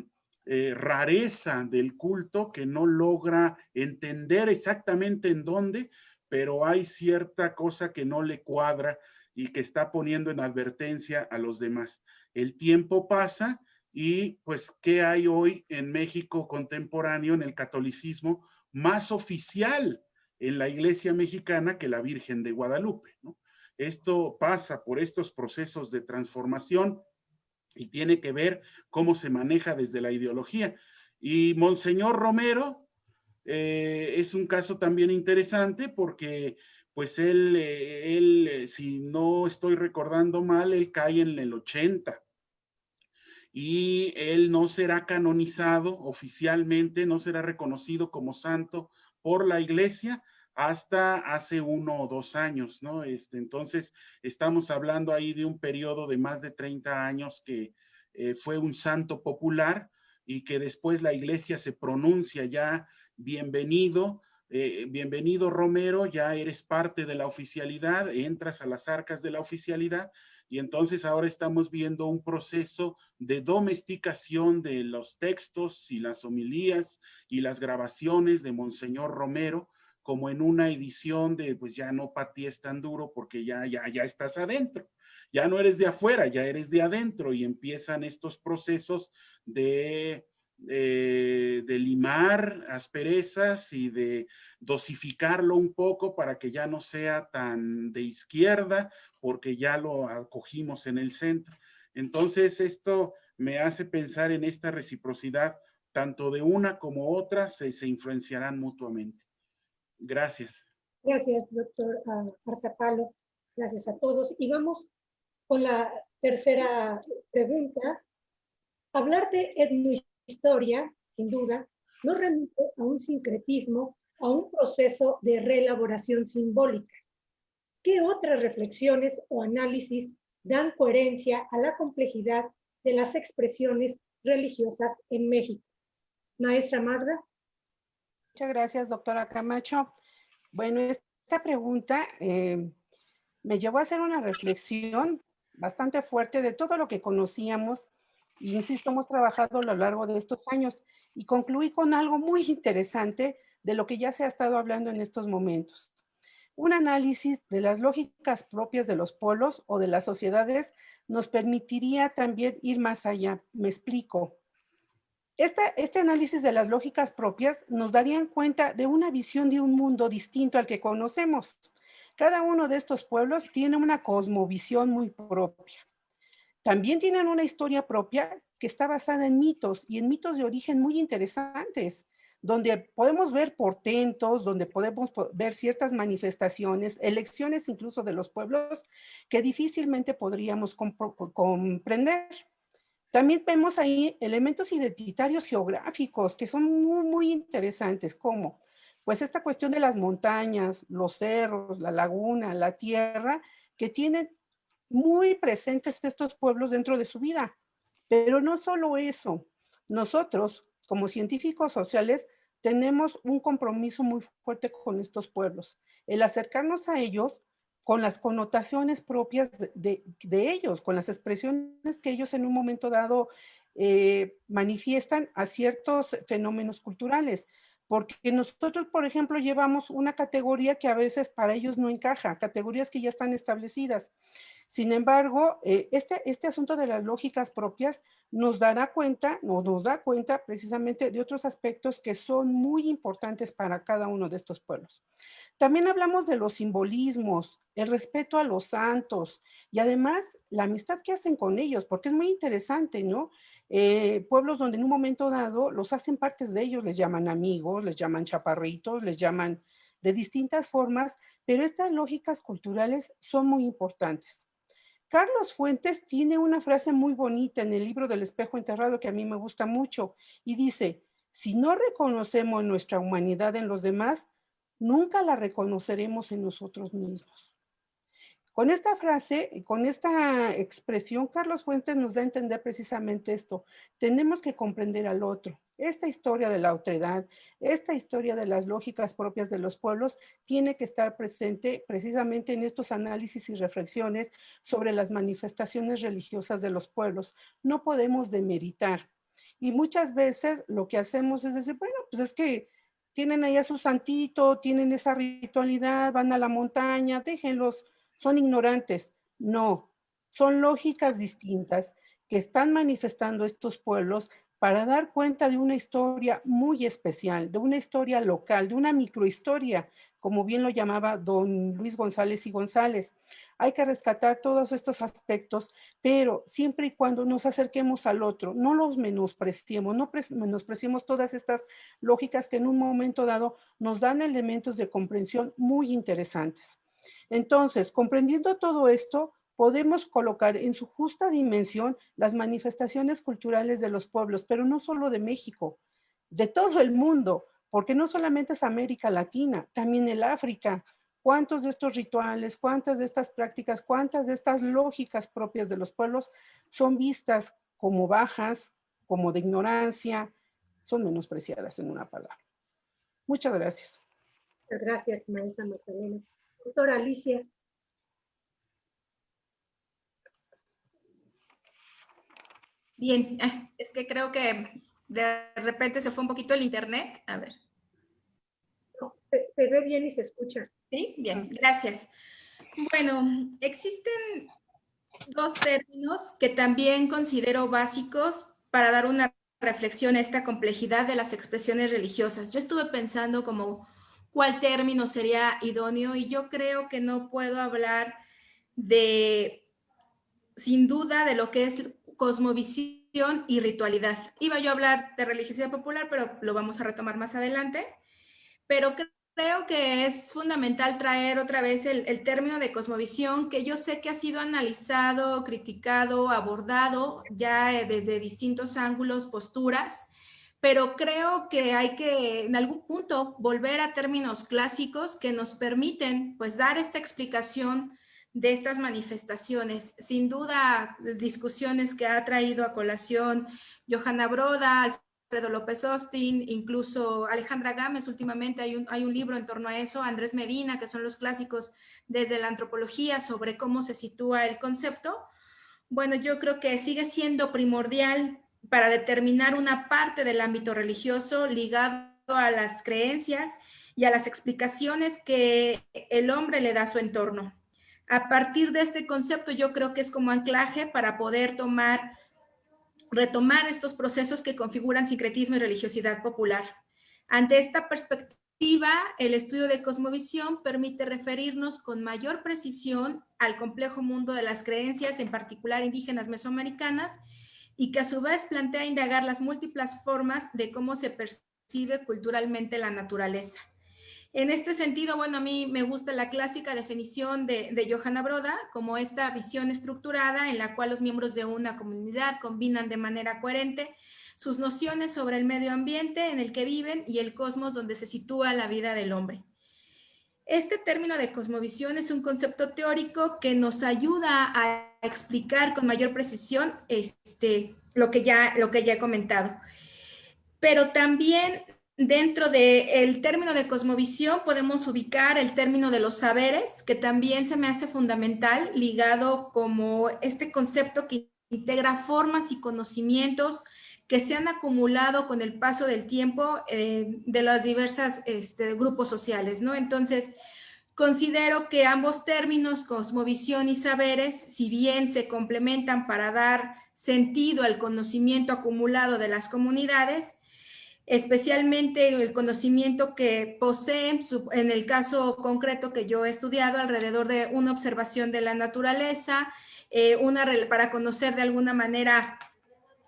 rareza del culto que no logra entender exactamente en dónde, pero hay cierta cosa que no le cuadra y que está poniendo en advertencia a los demás. El tiempo pasa y pues, ¿qué hay hoy en México contemporáneo, en el catolicismo más oficial en la iglesia mexicana que la Virgen de Guadalupe, ¿no? Esto pasa por estos procesos de transformación y tiene que ver cómo se maneja desde la ideología. Y Monseñor Romero es un caso también interesante porque pues él, si no estoy recordando mal, él cae en el 80 y él no será canonizado oficialmente, no será reconocido como santo por la iglesia hasta hace 1 o 2 años, ¿no? Entonces, estamos hablando ahí de un periodo de más de 30 años que fue un santo popular y que después la iglesia se pronuncia ya, bienvenido, bienvenido Romero, ya eres parte de la oficialidad, entras a las arcas de la oficialidad, y entonces ahora estamos viendo un proceso de domesticación de los textos y las homilías y las grabaciones de Monseñor Romero, como en una edición de, pues ya no patees tan duro porque ya estás adentro. Ya no eres de afuera, ya eres de adentro, y empiezan estos procesos de limar asperezas y de dosificarlo un poco para que ya no sea tan de izquierda, porque ya lo acogimos en el centro. Entonces, esto me hace pensar en esta reciprocidad, tanto de una como otra se influenciarán mutuamente. Gracias.
Gracias, doctor Arzapalo. Gracias a todos. Y vamos con la tercera pregunta. Hablar de etnohistoria, sin duda, nos remite a un sincretismo, a un proceso de reelaboración simbólica. ¿Qué otras reflexiones o análisis dan coherencia a la complejidad de las expresiones religiosas en México? Maestra Magda.
Muchas gracias, doctora Camacho. Bueno, esta pregunta me llevó a hacer una reflexión bastante fuerte de todo lo que conocíamos, y insisto, hemos trabajado a lo largo de estos años, y concluí con algo muy interesante de lo que ya se ha estado hablando en estos momentos. Un análisis de las lógicas propias de los pueblos o de las sociedades nos permitiría también ir más allá. Me explico. Este análisis de las lógicas propias nos daría cuenta de una visión de un mundo distinto al que conocemos. Cada uno de estos pueblos tiene una cosmovisión muy propia. También tienen una historia propia que está basada en mitos, y en mitos de origen muy interesantes, donde podemos ver portentos, donde podemos ver ciertas manifestaciones, elecciones incluso de los pueblos que difícilmente podríamos comprender. También vemos ahí elementos identitarios geográficos que son muy, muy interesantes, como pues esta cuestión de las montañas, los cerros, la laguna, la tierra, que tienen muy presentes estos pueblos dentro de su vida. Pero no solo eso, nosotros como científicos sociales tenemos un compromiso muy fuerte con estos pueblos. El acercarnos a ellos con las connotaciones propias de ellos, con las expresiones que ellos en un momento dado manifiestan a ciertos fenómenos culturales. Porque nosotros, por ejemplo, llevamos una categoría que a veces para ellos no encaja, categorías que ya están establecidas. Sin embargo, este asunto de las lógicas propias nos da cuenta precisamente de otros aspectos que son muy importantes para cada uno de estos pueblos. También hablamos de los simbolismos, el respeto a los santos y además la amistad que hacen con ellos, porque es muy interesante, ¿no? Pueblos donde en un momento dado los hacen partes de ellos, les llaman amigos, les llaman chaparritos, les llaman de distintas formas, pero estas lógicas culturales son muy importantes. Carlos Fuentes tiene una frase muy bonita en el libro del espejo enterrado que a mí me gusta mucho y dice, si no reconocemos nuestra humanidad en los demás, nunca la reconoceremos en nosotros mismos. Con esta frase, con esta expresión, Carlos Fuentes nos da a entender precisamente esto. Tenemos que comprender al otro. Esta historia de la otredad, esta historia de las lógicas propias de los pueblos, tiene que estar presente precisamente en estos análisis y reflexiones sobre las manifestaciones religiosas de los pueblos. No podemos demeritar. Y muchas veces lo que hacemos es decir, bueno, pues es que tienen ahí a su santito, tienen esa ritualidad, van a la montaña, déjenlos, son ignorantes. No, son lógicas distintas que están manifestando estos pueblos para dar cuenta de una historia muy especial, de una historia local, de una microhistoria, como bien lo llamaba don Luis González y González. Hay que rescatar todos estos aspectos, pero siempre y cuando nos acerquemos al otro, no los menospreciemos, no menospreciemos todas estas lógicas que en un momento dado nos dan elementos de comprensión muy interesantes. Entonces, comprendiendo todo esto, podemos colocar en su justa dimensión las manifestaciones culturales de los pueblos, pero no solo de México, de todo el mundo, porque no solamente es América Latina, también el África. ¿Cuántos de estos rituales, cuántas de estas prácticas, cuántas de estas lógicas propias de los pueblos son vistas como bajas, como de ignorancia, son menospreciadas en una palabra? Muchas gracias.
Muchas gracias, maestra Magdalena. Doctora Alicia.
Bien, es que creo que de repente se fue un poquito el internet. A ver.
No, se ve bien y se escucha.
Sí, bien, gracias. Bueno, existen dos términos que también considero básicos para dar una reflexión a esta complejidad de las expresiones religiosas. Yo estuve pensando como cuál término sería idóneo y yo creo que no puedo hablar de, sin duda, de lo que es cosmovisión y ritualidad. Iba yo a hablar de religiosidad popular, pero lo vamos a retomar más adelante. Pero creo que es fundamental traer otra vez el término de cosmovisión, que yo sé que ha sido analizado, criticado, abordado ya desde distintos ángulos, posturas, pero creo que hay que en algún punto volver a términos clásicos que nos permiten pues dar esta explicación de estas manifestaciones. Sin duda, discusiones que ha traído a colación Johanna Broda, Alfredo López Austin, incluso Alejandra Gámez, últimamente hay un libro en torno a eso, Andrés Medina, que son los clásicos desde la antropología sobre cómo se sitúa el concepto. Bueno, yo creo que sigue siendo primordial para determinar una parte del ámbito religioso ligado a las creencias y a las explicaciones que el hombre le da a su entorno. A partir de este concepto, yo creo que es como anclaje para poder retomar estos procesos que configuran sincretismo y religiosidad popular. Ante esta perspectiva, el estudio de cosmovisión permite referirnos con mayor precisión al complejo mundo de las creencias, en particular indígenas mesoamericanas, y que a su vez plantea indagar las múltiples formas de cómo se percibe culturalmente la naturaleza. En este sentido, bueno, a mí me gusta la clásica definición de Johanna Broda como esta visión estructurada en la cual los miembros de una comunidad combinan de manera coherente sus nociones sobre el medio ambiente en el que viven y el cosmos donde se sitúa la vida del hombre. Este término de cosmovisión es un concepto teórico que nos ayuda a explicar con mayor precisión lo que ya he comentado. Pero también dentro del término de cosmovisión podemos ubicar el término de los saberes, que también se me hace fundamental, ligado como este concepto que integra formas y conocimientos que se han acumulado con el paso del tiempo de los diversos grupos sociales, ¿no? Entonces, considero que ambos términos, cosmovisión y saberes, si bien se complementan para dar sentido al conocimiento acumulado de las comunidades, especialmente el conocimiento que poseen, en el caso concreto que yo he estudiado, alrededor de una observación de la naturaleza, para conocer de alguna manera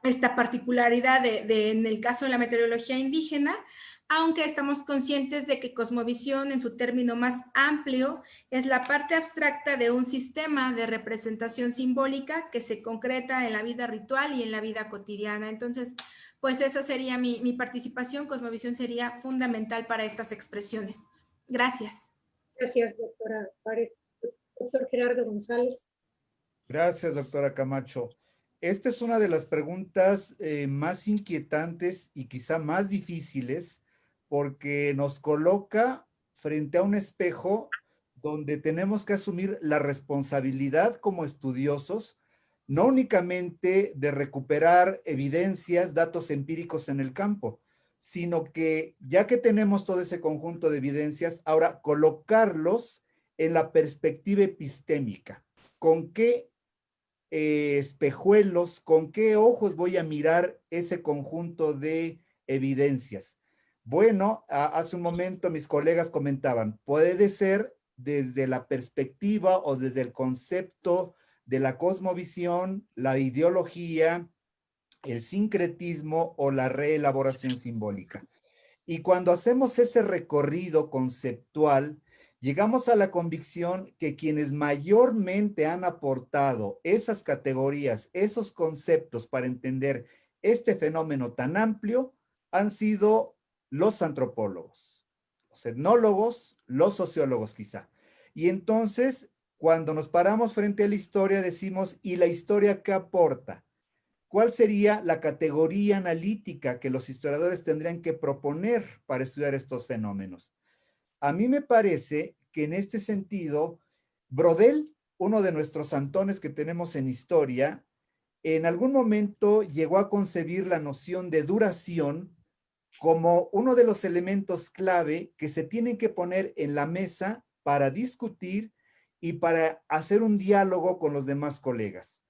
esta particularidad en el caso de la meteorología indígena, aunque estamos conscientes de que cosmovisión, en su término más amplio, es la parte abstracta de un sistema de representación simbólica que se concreta en la vida ritual y en la vida cotidiana. Entonces, pues esa sería mi participación. Cosmovisión sería fundamental para estas expresiones. Gracias.
Gracias, doctora Juárez. Doctor Gerardo González.
Gracias, doctora Camacho. Esta es una de las preguntas más inquietantes y quizá más difíciles porque nos coloca frente a un espejo donde tenemos que asumir la responsabilidad como estudiosos, no únicamente de recuperar evidencias, datos empíricos en el campo, sino que ya que tenemos todo ese conjunto de evidencias, ahora colocarlos en la perspectiva epistémica. con qué espejuelos, con qué ojos voy a mirar ese conjunto de evidencias. Bueno, hace un momento mis colegas comentaban, puede ser desde la perspectiva o desde el concepto de la cosmovisión, la ideología, el sincretismo o la reelaboración simbólica. Y cuando hacemos ese recorrido conceptual, llegamos a la convicción que quienes mayormente han aportado esas categorías, esos conceptos para entender este fenómeno tan amplio, han sido los antropólogos, los etnólogos, los sociólogos quizá. Y entonces, cuando nos paramos frente a la historia, decimos, ¿y la historia qué aporta? ¿Cuál sería la categoría analítica que los historiadores tendrían que proponer para estudiar estos fenómenos? A mí me parece que en este sentido, Brodel, uno de nuestros santones que tenemos en historia, en algún momento llegó a concebir la noción de duración como uno de los elementos clave que se tienen que poner en la mesa para discutir y para hacer un diálogo con los demás colegas.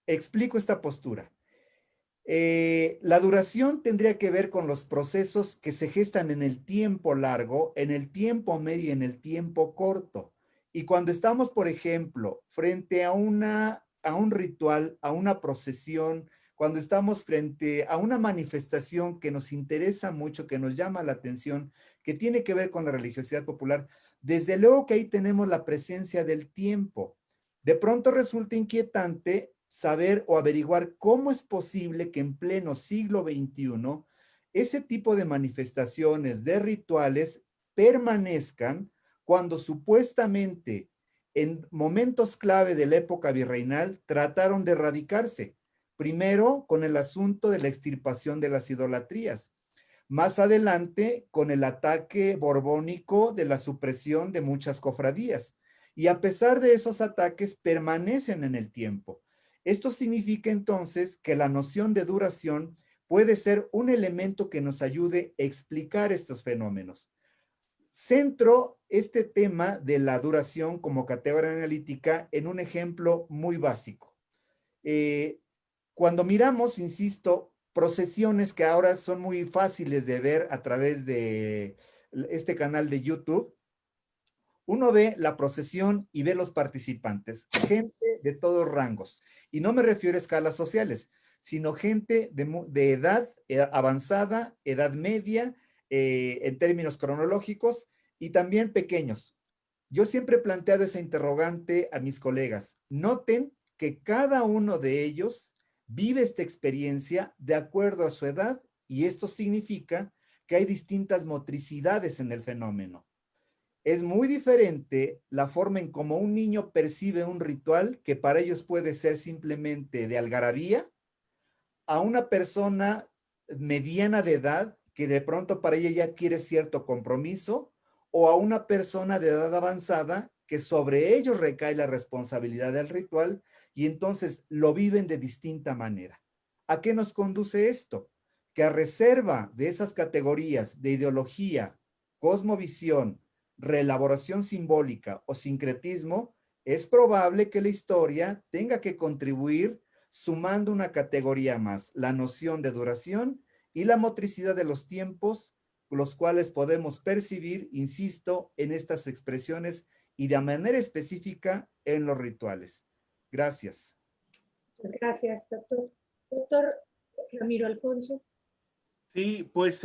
Explico esta postura. La duración tendría que ver con los procesos que se gestan en el tiempo largo, en el tiempo medio y en el tiempo corto. Y cuando estamos, por ejemplo, frente a un ritual, a una procesión, cuando estamos frente a una manifestación que nos interesa mucho, que nos llama la atención, que tiene que ver con la religiosidad popular, desde luego que ahí tenemos la presencia del tiempo. De pronto resulta inquietante saber o averiguar cómo es posible que en pleno siglo XXI ese tipo de manifestaciones, de rituales, permanezcan cuando supuestamente en momentos clave de la época virreinal trataron de erradicarse. Primero con el asunto de la extirpación de las idolatrías. Más adelante con el ataque borbónico de la supresión de muchas cofradías. Y a pesar de esos ataques permanecen en el tiempo. Esto significa entonces que la noción de duración puede ser un elemento que nos ayude a explicar estos fenómenos. Centro este tema de la duración como categoría analítica en un ejemplo muy básico. Cuando miramos, insisto, procesiones que ahora son muy fáciles de ver a través de este canal de YouTube, uno ve la procesión y ve los participantes, gente de todos rangos. Y no me refiero a escalas sociales, sino gente de edad avanzada, edad media, en términos cronológicos, y también pequeños. Yo siempre he planteado esa interrogante a mis colegas. Noten que cada uno de ellos vive esta experiencia de acuerdo a su edad, y esto significa que hay distintas motricidades en el fenómeno. Es muy diferente la forma en cómo un niño percibe un ritual, que para ellos puede ser simplemente de algarabía, a una persona mediana de edad que de pronto para ella ya quiere cierto compromiso, o a una persona de edad avanzada que sobre ellos recae la responsabilidad del ritual y entonces lo viven de distinta manera. ¿A qué nos conduce esto? Que a reserva de esas categorías de ideología, cosmovisión, reelaboración simbólica o sincretismo, es probable que la historia tenga que contribuir sumando una categoría más, la noción de duración y la motricidad de los tiempos, los cuales podemos percibir, insisto, en estas expresiones y de manera específica en los rituales. Gracias.
Muchas gracias, doctor. Doctor Ramiro Alfonso.
Sí, pues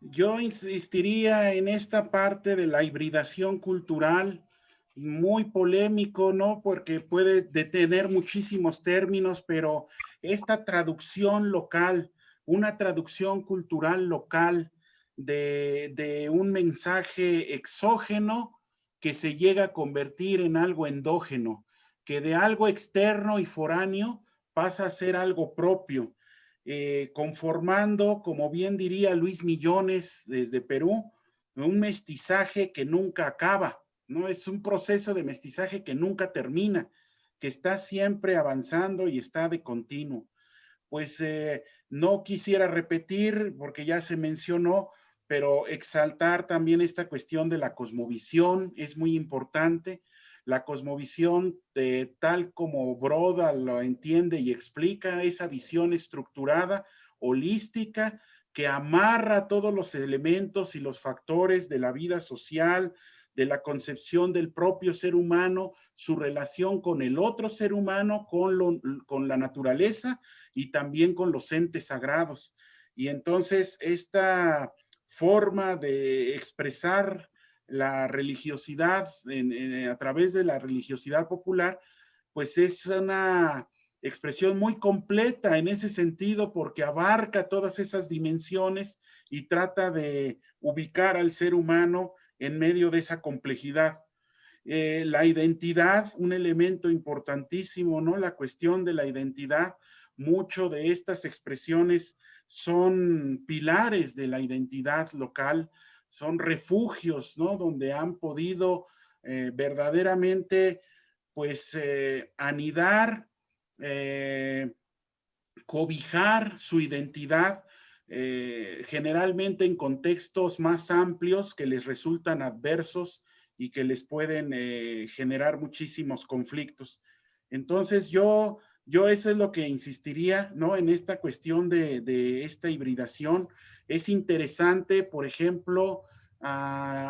yo insistiría en esta parte de la hibridación cultural, muy polémico, ¿no? Porque puede tener muchísimos términos, pero esta traducción local, una traducción cultural local de un mensaje exógeno que se llega a convertir en algo endógeno, que de algo externo y foráneo pasa a ser algo propio. Conformando, como bien diría Luis Millones desde Perú, un mestizaje que nunca acaba, ¿no? Es un proceso de mestizaje que nunca termina, que está siempre avanzando y está de continuo. Pues no quisiera repetir, porque ya se mencionó, pero exaltar también esta cuestión de la cosmovisión es muy importante. la cosmovisión de tal como Broda lo entiende y explica, esa visión estructurada, holística, que amarra todos los elementos y los factores de la vida social, de la concepción del propio ser humano, su relación con el otro ser humano, con la naturaleza y también con los entes sagrados. Y entonces esta forma de expresar la religiosidad a través de la religiosidad popular, pues es una expresión muy completa en ese sentido porque abarca todas esas dimensiones y trata de ubicar al ser humano en medio de esa complejidad. La identidad, un elemento importantísimo, ¿no? La cuestión de la identidad, mucho de estas expresiones son pilares de la identidad local, son refugios, ¿no? Donde han podido verdaderamente, pues, anidar, cobijar su identidad, generalmente en contextos más amplios que les resultan adversos y que les pueden generar muchísimos conflictos. Entonces yo eso es lo que insistiría, ¿no? En esta cuestión de esta hibridación. Es interesante, por ejemplo,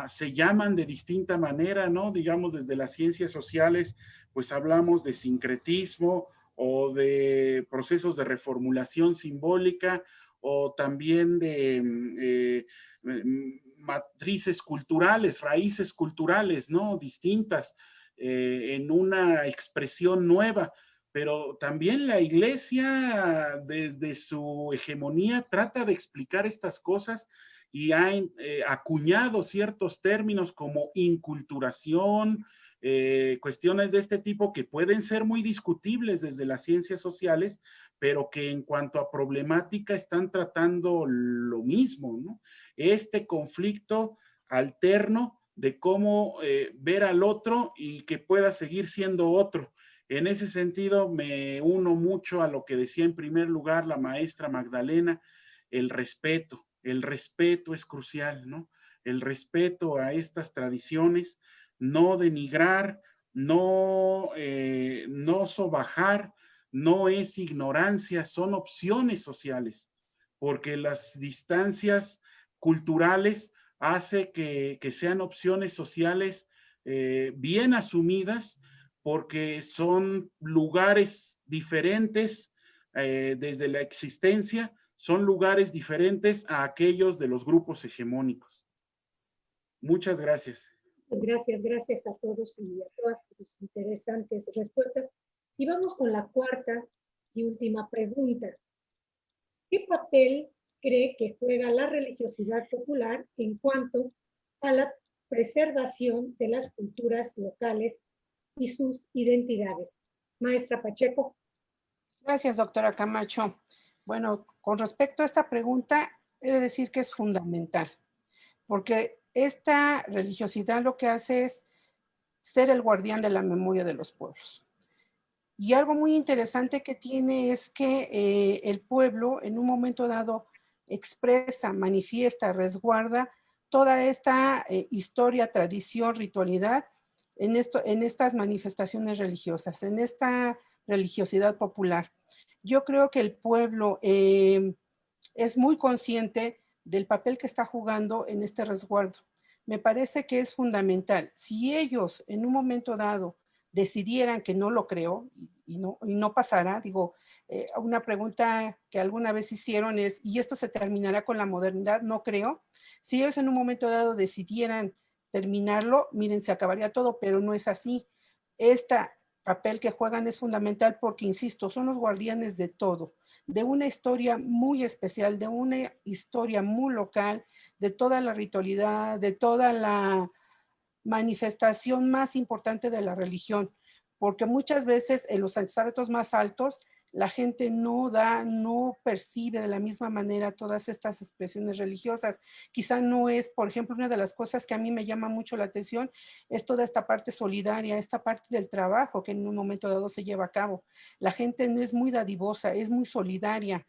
se llaman de distinta manera, ¿no? Digamos, desde las ciencias sociales, pues hablamos de sincretismo o de procesos de reformulación simbólica o también de matrices culturales, raíces culturales, ¿no? Distintas en una expresión nueva. Pero también la Iglesia, desde su hegemonía, trata de explicar estas cosas y ha acuñado ciertos términos como inculturación, cuestiones de este tipo que pueden ser muy discutibles desde las ciencias sociales, pero que en cuanto a problemática están tratando lo mismo, ¿no? Este conflicto alterno de cómo ver al otro y que pueda seguir siendo otro. En ese sentido, me uno mucho a lo que decía en primer lugar la maestra Magdalena, el respeto. El respeto es crucial, ¿no? El respeto a estas tradiciones, no denigrar, no sobajar, no es ignorancia, son opciones sociales, porque las distancias culturales hace que sean opciones sociales bien asumidas, porque son lugares diferentes desde la existencia, son lugares diferentes a aquellos de los grupos hegemónicos. Muchas gracias.
Gracias a todos y a todas por sus interesantes respuestas. Y vamos con la cuarta y última pregunta. ¿Qué papel cree que juega la religiosidad popular en cuanto a la preservación de las culturas locales y sus identidades? Maestra Pacheco.
Gracias, doctora Camacho. Bueno, con respecto a esta pregunta, he de decir que es fundamental, porque esta religiosidad lo que hace es ser el guardián de la memoria de los pueblos. Y algo muy interesante que tiene es que el pueblo en un momento dado expresa, manifiesta, resguarda toda esta historia, tradición, ritualidad en estas manifestaciones religiosas, en esta religiosidad popular. Yo creo que el pueblo es muy consciente del papel que está jugando en este resguardo. Me parece que es fundamental. Si ellos en un momento dado decidieran, que no lo creo y no pasará, digo, una pregunta que alguna vez hicieron es, ¿y esto se terminará con la modernidad? No creo. Si ellos en un momento dado decidieran terminarlo, miren, se acabaría todo, pero no es así. Este papel que juegan es fundamental porque, insisto, son los guardianes de todo, de una historia muy especial, de una historia muy local, de toda la ritualidad, de toda la manifestación más importante de la religión, porque muchas veces en los estratos más altos la gente no percibe de la misma manera todas estas expresiones religiosas. Quizá no es, por ejemplo, una de las cosas que a mí me llama mucho la atención es toda esta parte solidaria, esta parte del trabajo que en un momento dado se lleva a cabo. La gente no es muy dadivosa, es muy solidaria,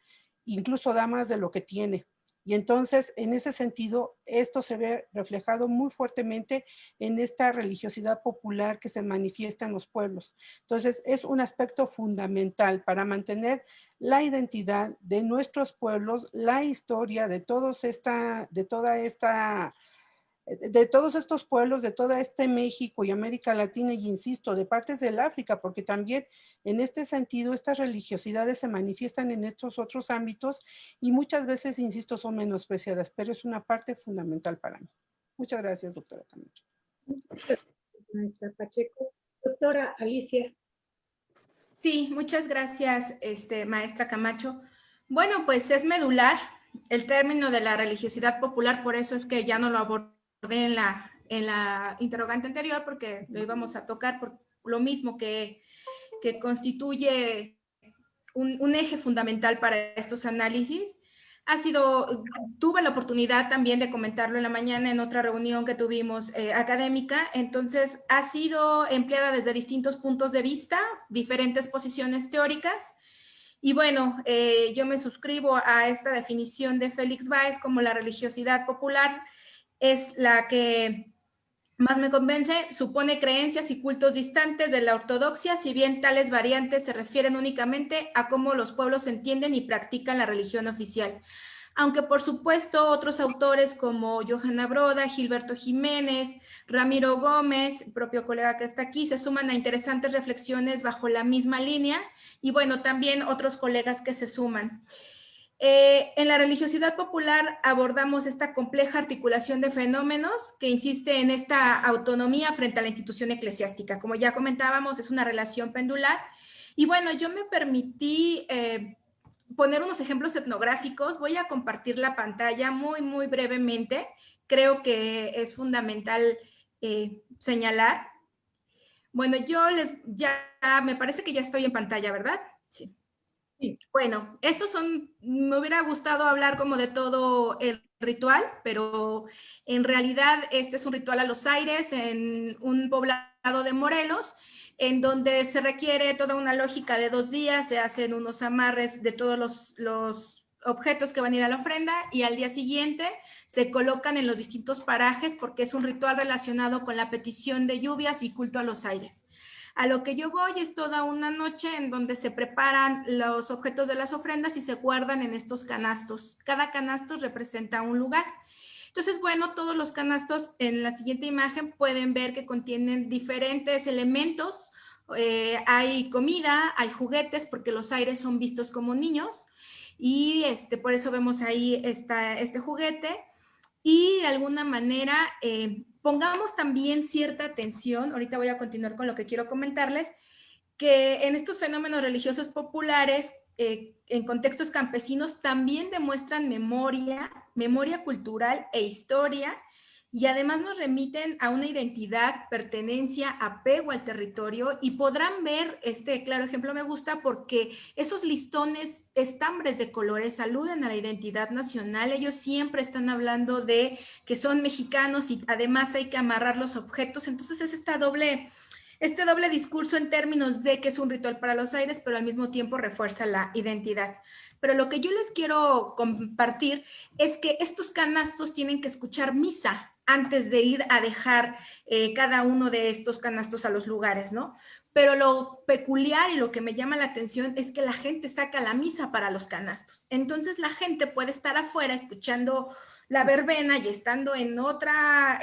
incluso da más de lo que tiene. Y entonces, en ese sentido, esto se ve reflejado muy fuertemente en esta religiosidad popular que se manifiesta en los pueblos. Entonces, es un aspecto fundamental para mantener la identidad de nuestros pueblos, la historia de todos estos pueblos, de todo este México y América Latina, y insisto, de partes del África, porque también en este sentido estas religiosidades se manifiestan en estos otros ámbitos y muchas veces, insisto, son menospreciadas, pero es una parte fundamental para mí. Muchas gracias, doctora Camacho.
Maestra Pacheco. Doctora Alicia.
Sí, muchas gracias, maestra Camacho. Bueno, pues es medular el término de la religiosidad popular, por eso es que ya no lo abordé en la interrogante anterior, porque lo íbamos a tocar por lo mismo que constituye un eje fundamental para estos análisis. Tuve la oportunidad también de comentarlo en la mañana en otra reunión que tuvimos académica, entonces ha sido empleada desde distintos puntos de vista, diferentes posiciones teóricas, y bueno, yo me suscribo a esta definición de Félix Báez como la religiosidad popular es la que más me convence, supone creencias y cultos distantes de la ortodoxia, si bien tales variantes se refieren únicamente a cómo los pueblos entienden y practican la religión oficial. Aunque por supuesto otros autores como Johanna Broda, Gilberto Jiménez, Ramiro Gómez, propio colega que está aquí, se suman a interesantes reflexiones bajo la misma línea, y bueno, también otros colegas que se suman. En la religiosidad popular abordamos esta compleja articulación de fenómenos que insiste en esta autonomía frente a la institución eclesiástica. Como ya comentábamos, es una relación pendular. Y bueno, yo me permití poner unos ejemplos etnográficos. Voy a compartir la pantalla muy brevemente. Creo que es fundamental señalar. Bueno, me parece que ya estoy en pantalla, ¿verdad? Sí. Bueno, me hubiera gustado hablar como de todo el ritual, pero en realidad este es un ritual a los aires en un poblado de Morelos, en donde se requiere toda una lógica de 2 días, se hacen unos amarres de todos los objetos que van a ir a la ofrenda y al día siguiente se colocan en los distintos parajes porque es un ritual relacionado con la petición de lluvias y culto a los aires. A lo que yo voy es toda una noche en donde se preparan los objetos de las ofrendas y se guardan en estos canastos. Cada canasto representa un lugar. Entonces, bueno, todos los canastos en la siguiente imagen pueden ver que contienen diferentes elementos. Hay comida, hay juguetes, porque los aires son vistos como niños. Y por eso vemos ahí este juguete. Y de alguna manera pongamos también cierta atención, ahorita voy a continuar con lo que quiero comentarles, que en estos fenómenos religiosos populares, en contextos campesinos, también demuestran memoria cultural e historia, y además nos remiten a una identidad, pertenencia, apego al territorio, y podrán ver, claro ejemplo me gusta porque esos listones, estambres de colores aluden a la identidad nacional. Ellos siempre están hablando de que son mexicanos y además hay que amarrar los objetos. Entonces es este doble discurso en términos de que es un ritual para los aires, pero al mismo tiempo refuerza la identidad. Pero lo que yo les quiero compartir es que estos canastos tienen que escuchar misa antes de ir a dejar cada uno de estos canastos a los lugares, ¿no? Pero lo peculiar y lo que me llama la atención es que la gente saca la misa para los canastos. Entonces la gente puede estar afuera escuchando la verbena y estando en otra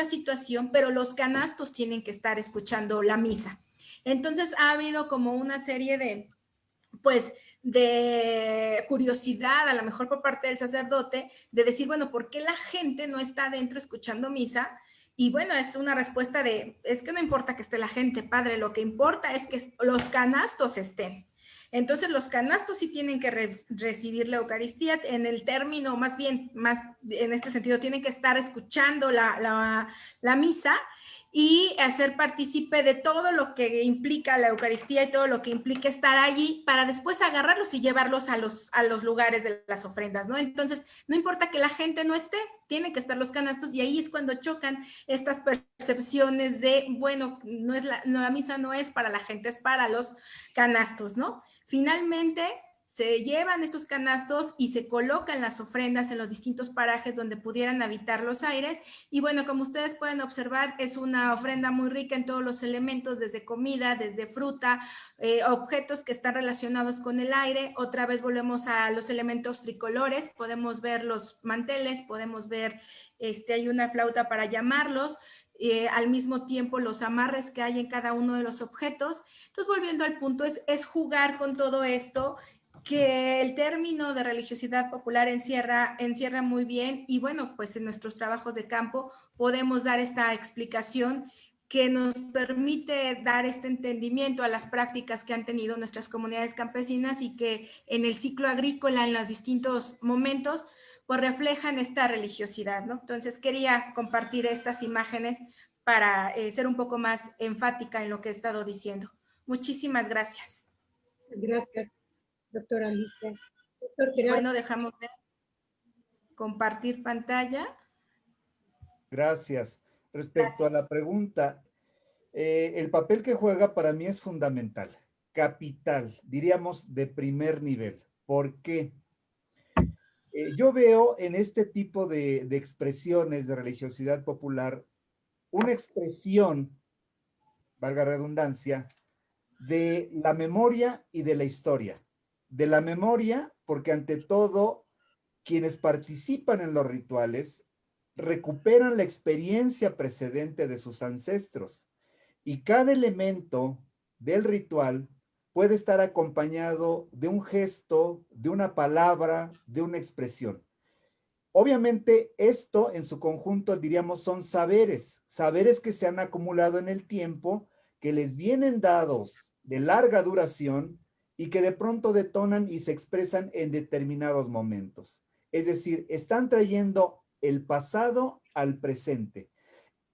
situación, pero los canastos tienen que estar escuchando la misa. Entonces ha habido como una serie de curiosidad, a lo mejor por parte del sacerdote, de decir, bueno, ¿por qué la gente no está adentro escuchando misa? Y bueno, es una respuesta es que no importa que esté la gente, padre, lo que importa es que los canastos estén. Entonces los canastos sí tienen que recibir la Eucaristía, en el término más en este sentido, tienen que estar escuchando la misa y hacer partícipe de todo lo que implica la Eucaristía y todo lo que implica estar allí para después agarrarlos y llevarlos a los lugares de las ofrendas, ¿no? Entonces, no importa que la gente no esté, tienen que estar los canastos, y ahí es cuando chocan estas percepciones de, bueno, la misa no es para la gente, es para los canastos, ¿no? Finalmente, se llevan estos canastos y se colocan las ofrendas en los distintos parajes donde pudieran habitar los aires. Y bueno, como ustedes pueden observar, es una ofrenda muy rica en todos los elementos, desde comida, desde fruta, objetos que están relacionados con el aire. Otra vez volvemos a los elementos tricolores, podemos ver los manteles, podemos ver, hay una flauta para llamarlos, al mismo tiempo los amarres que hay en cada uno de los objetos. Entonces, volviendo al punto, es jugar con todo esto, que el término de religiosidad popular encierra muy bien, y bueno, pues en nuestros trabajos de campo podemos dar esta explicación que nos permite dar este entendimiento a las prácticas que han tenido nuestras comunidades campesinas y que en el ciclo agrícola, en los distintos momentos, pues reflejan esta religiosidad, ¿no? Entonces quería compartir estas imágenes para ser un poco más enfática en lo que he estado diciendo. Muchísimas gracias.
Gracias, doctora Alicia. Doctor Gerardo.
Bueno, dejamos de compartir pantalla.
Gracias. Respecto a la pregunta, el papel que juega para mí es fundamental, capital, diríamos de primer nivel. ¿Por qué? Yo veo en este tipo de expresiones de religiosidad popular una expresión, valga redundancia, de la memoria y de la historia. De la memoria, porque ante todo, quienes participan en los rituales recuperan la experiencia precedente de sus ancestros, y cada elemento del ritual puede estar acompañado de un gesto, de una palabra, de una expresión. Obviamente esto en su conjunto, diríamos, son saberes que se han acumulado en el tiempo, que les vienen dados de larga duración y que de pronto detonan y se expresan en determinados momentos. Es decir, están trayendo el pasado al presente.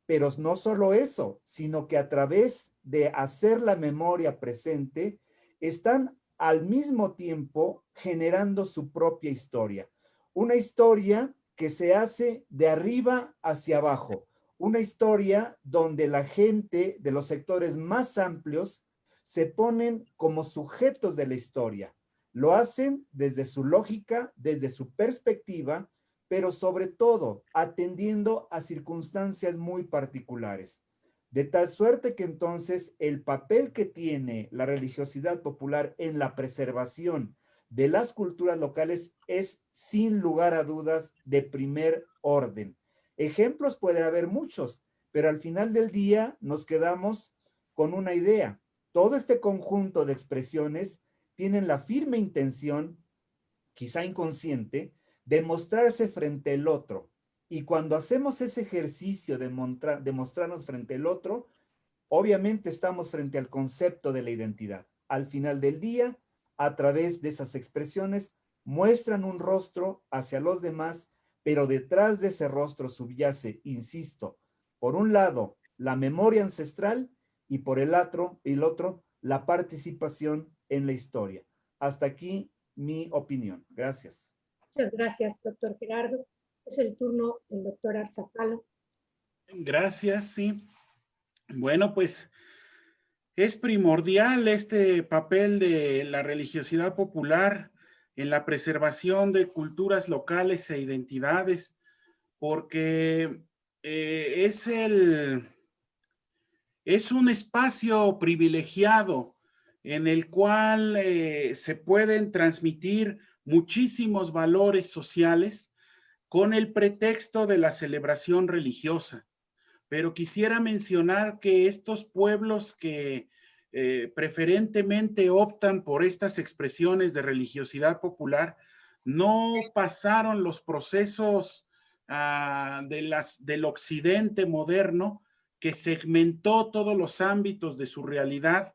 Pero no solo eso, sino que a través de hacer la memoria presente, están al mismo tiempo generando su propia historia. Una historia que se hace de arriba hacia abajo. Una historia donde la gente de los sectores más amplios se ponen como sujetos de la historia. Lo hacen desde su lógica, desde su perspectiva, pero sobre todo atendiendo a circunstancias muy particulares. De tal suerte que entonces el papel que tiene la religiosidad popular en la preservación de las culturas locales es sin lugar a dudas de primer orden. Ejemplos puede haber muchos, pero al final del día nos quedamos con una idea. Todo este conjunto de expresiones tienen la firme intención, quizá inconsciente, de mostrarse frente al otro. Y cuando hacemos ese ejercicio de mostrarnos frente al otro, obviamente estamos frente al concepto de la identidad. Al final del día, a través de esas expresiones, muestran un rostro hacia los demás, pero detrás de ese rostro subyace, insisto, por un lado, la memoria ancestral y por el otro, la participación en la historia. Hasta aquí mi opinión. Gracias.
Muchas gracias, doctor Gerardo. Es el turno del doctor Arzapalo.
Gracias, sí. Bueno, pues es primordial este papel de la religiosidad popular en la preservación de culturas locales e identidades, porque es un espacio privilegiado en el cual se pueden transmitir muchísimos valores sociales con el pretexto de la celebración religiosa. Pero quisiera mencionar que estos pueblos que preferentemente optan por estas expresiones de religiosidad popular no pasaron los procesos del occidente moderno, que segmentó todos los ámbitos de su realidad,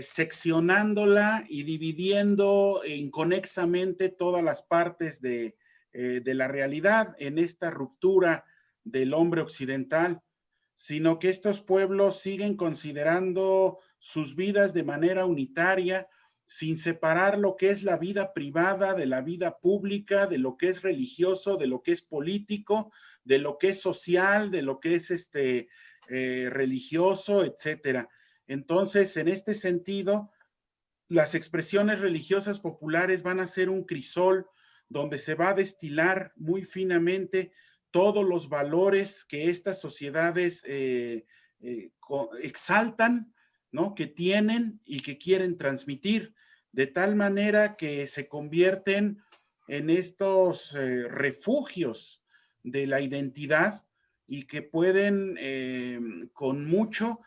seccionándola y dividiendo inconexamente todas las partes de la realidad en esta ruptura del hombre occidental, sino que estos pueblos siguen considerando sus vidas de manera unitaria, sin separar lo que es la vida privada de la vida pública, de lo que es religioso, de lo que es político, de lo que es social, de lo que es religioso, etcétera. Entonces, en este sentido, las expresiones religiosas populares van a ser un crisol donde se va a destilar muy finamente todos los valores que estas sociedades exaltan, ¿no? Que tienen y que quieren transmitir, de tal manera que se convierten en estos refugios de la identidad y que pueden con mucho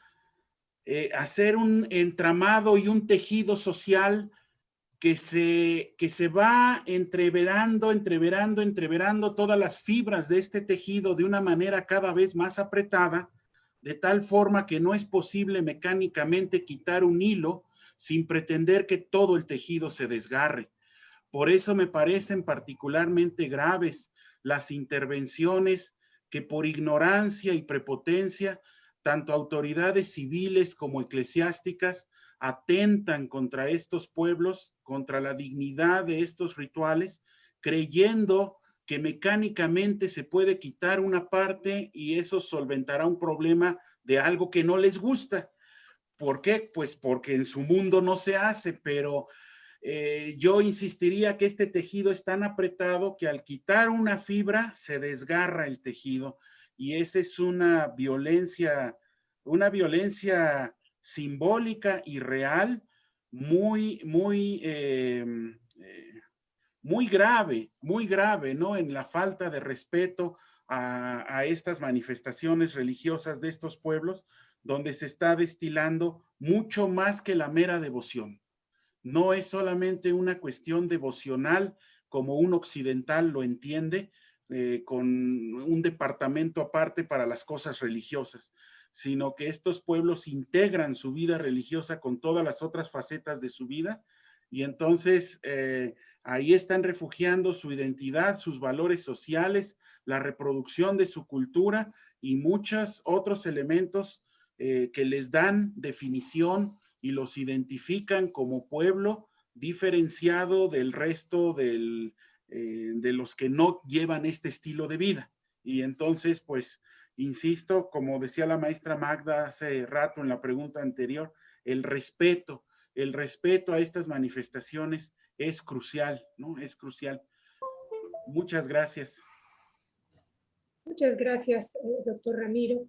hacer un entramado y un tejido social que se va entreverando todas las fibras de este tejido de una manera cada vez más apretada, de tal forma que no es posible mecánicamente quitar un hilo sin pretender que todo el tejido se desgarre. Por eso me parecen particularmente graves las intervenciones que por ignorancia y prepotencia, tanto autoridades civiles como eclesiásticas atentan contra estos pueblos, contra la dignidad de estos rituales, creyendo que mecánicamente se puede quitar una parte y eso solventará un problema de algo que no les gusta. ¿Por qué? Pues porque en su mundo no se hace, pero yo insistiría que este tejido es tan apretado que al quitar una fibra se desgarra el tejido y esa es una violencia simbólica y real muy grave, ¿no? En la falta de respeto a estas manifestaciones religiosas de estos pueblos, donde se está destilando mucho más que la mera devoción. No es solamente una cuestión devocional como un occidental lo entiende, con un departamento aparte para las cosas religiosas, sino que estos pueblos integran su vida religiosa con todas las otras facetas de su vida y entonces ahí están refugiando su identidad, sus valores sociales, la reproducción de su cultura y muchos otros elementos que les dan definición y los identifican como pueblo diferenciado del resto de los que no llevan este estilo de vida. Y entonces, pues, insisto, como decía la maestra Magda hace rato en la pregunta anterior, el respeto a estas manifestaciones es crucial, ¿no? Es crucial. Muchas gracias.
Muchas gracias, doctor Ramiro.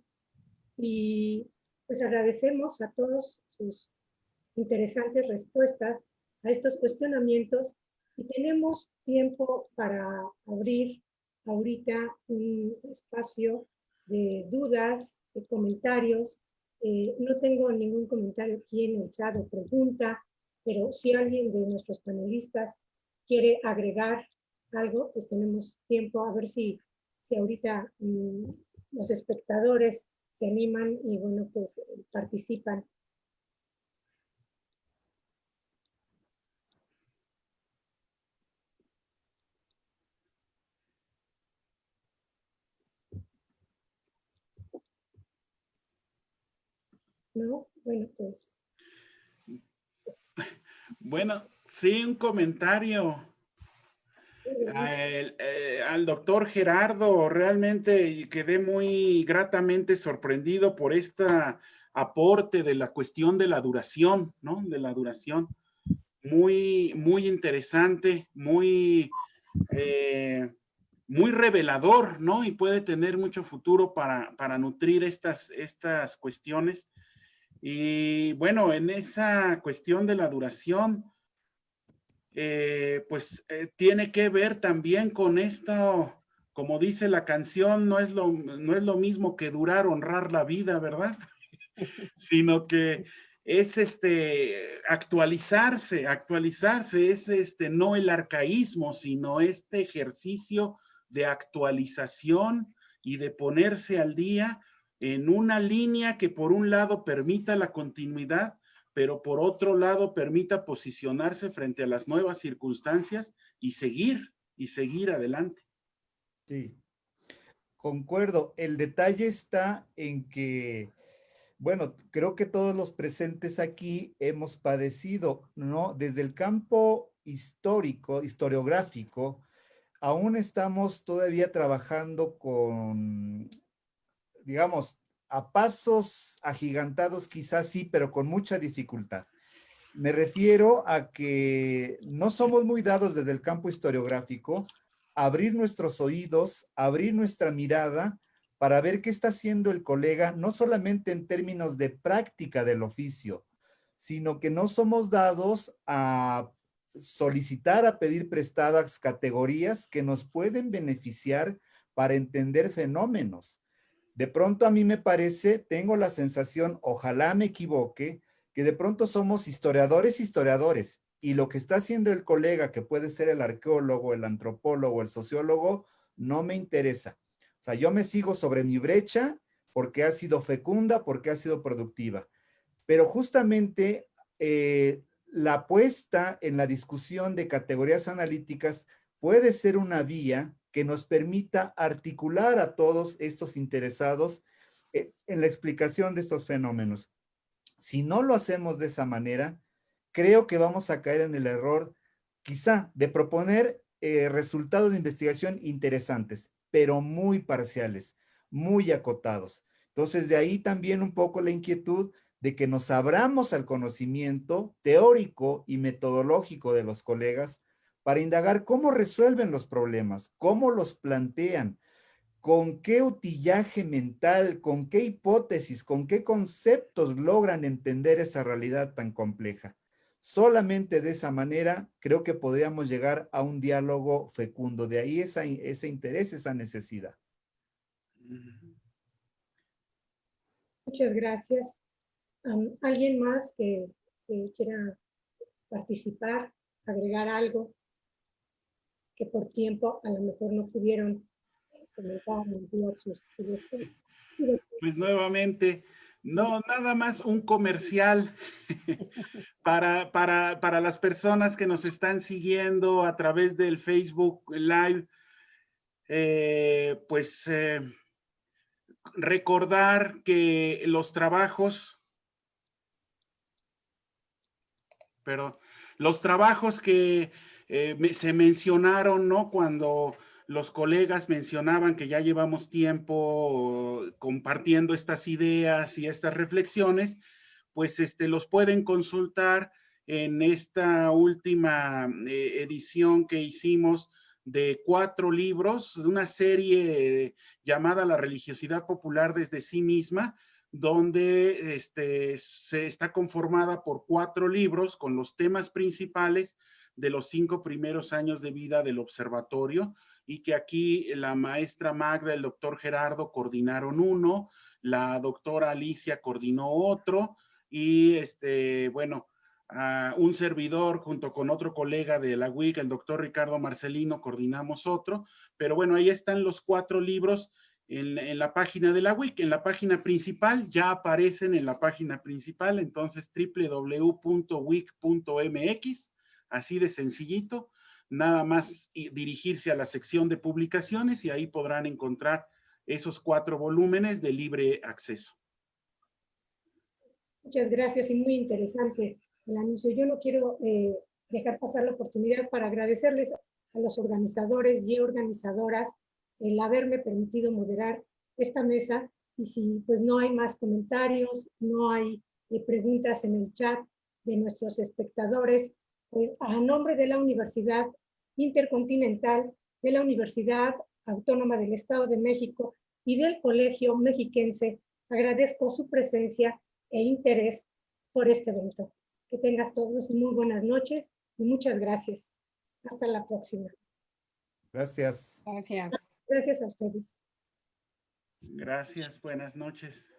Y pues agradecemos a todos sus interesantes respuestas a estos cuestionamientos y tenemos tiempo para abrir ahorita un espacio de dudas, de comentarios. No tengo ningún comentario aquí en el chat o pregunta, pero si alguien de nuestros panelistas quiere agregar algo, pues tenemos tiempo a ver si ahorita los espectadores se animan y bueno, pues participan. ¿No? Bueno, pues.
Bueno, sí, un comentario al doctor Gerardo. Realmente quedé muy gratamente sorprendido por este aporte de la cuestión de la duración, ¿no? De la duración. Muy, muy interesante, muy revelador, ¿no? Y puede tener mucho futuro para nutrir estas cuestiones. Y bueno, en esa cuestión de la duración, pues tiene que ver también con esto, como dice la canción, no es lo mismo que durar, honrar la vida, ¿verdad? Sino que es actualizarse, es no el arcaísmo, sino este ejercicio de actualización y de ponerse al día en una línea que por un lado permita la continuidad, pero por otro lado permita posicionarse frente a las nuevas circunstancias y seguir adelante.
Sí, concuerdo. El detalle está en que, bueno, creo que todos los presentes aquí hemos padecido, ¿no? Desde el campo histórico, historiográfico, aún estamos todavía trabajando con, digamos, a pasos agigantados quizás sí, pero con mucha dificultad. Me refiero a que no somos muy dados desde el campo historiográfico a abrir nuestros oídos, abrir nuestra mirada para ver qué está haciendo el colega, no solamente en términos de práctica del oficio, sino que no somos dados a solicitar, a pedir prestadas categorías que nos pueden beneficiar para entender fenómenos. De pronto a mí me parece, tengo la sensación, ojalá me equivoque, que de pronto somos historiadores, y lo que está haciendo el colega, que puede ser el arqueólogo, el antropólogo, el sociólogo, no me interesa. O sea, yo me sigo sobre mi brecha porque ha sido fecunda, porque ha sido productiva. Pero justamente la apuesta en la discusión de categorías analíticas puede ser una vía que nos permita articular a todos estos interesados en la explicación de estos fenómenos. Si no lo hacemos de esa manera, creo que vamos a caer en el error quizá de proponer resultados de investigación interesantes, pero muy parciales, muy acotados. Entonces, de ahí también un poco la inquietud de que nos abramos al conocimiento teórico y metodológico de los colegas para indagar cómo resuelven los problemas, cómo los plantean, con qué utillaje mental, con qué hipótesis, con qué conceptos logran entender esa realidad tan compleja. Solamente de esa manera creo que podríamos llegar a un diálogo fecundo. De ahí ese interés, esa necesidad.
Muchas gracias. ¿Alguien más que quiera participar, agregar algo que por tiempo a lo mejor no pudieron comentar, enviar sus proyectos?
Pues nuevamente, no, nada más un comercial para las personas que nos están siguiendo a través del Facebook Live. Recordar que los trabajos que se mencionaron, ¿no? Cuando los colegas mencionaban que ya llevamos tiempo compartiendo estas ideas y estas reflexiones, pues los pueden consultar en esta última edición que hicimos de 4 libros, de una serie llamada La religiosidad popular desde sí misma, donde se está conformada por 4 libros con los temas principales de los 5 primeros años de vida del observatorio, y que aquí la maestra Magda, el doctor Gerardo coordinaron uno, la doctora Alicia coordinó otro, y un servidor junto con otro colega de la UIC, el doctor Ricardo Marcelino, coordinamos otro. Pero bueno, ahí están los 4 libros en la página de la UIC, en la página principal, ya aparecen en la página principal, entonces www.wic.mx, así de sencillito, nada más dirigirse a la sección de publicaciones y ahí podrán encontrar esos 4 volúmenes de libre acceso.
Muchas gracias y muy interesante el anuncio. Yo no quiero dejar pasar la oportunidad para agradecerles a los organizadores y organizadoras el haberme permitido moderar esta mesa, y si pues no hay más comentarios, no hay preguntas en el chat de nuestros espectadores, a nombre de la Universidad Intercontinental, de la Universidad Autónoma del Estado de México y del Colegio Mexiquense, agradezco su presencia e interés por este evento. Que tengas todos muy buenas noches y muchas gracias. Hasta la próxima.
Gracias.
Gracias.
Gracias a ustedes.
Gracias, buenas noches.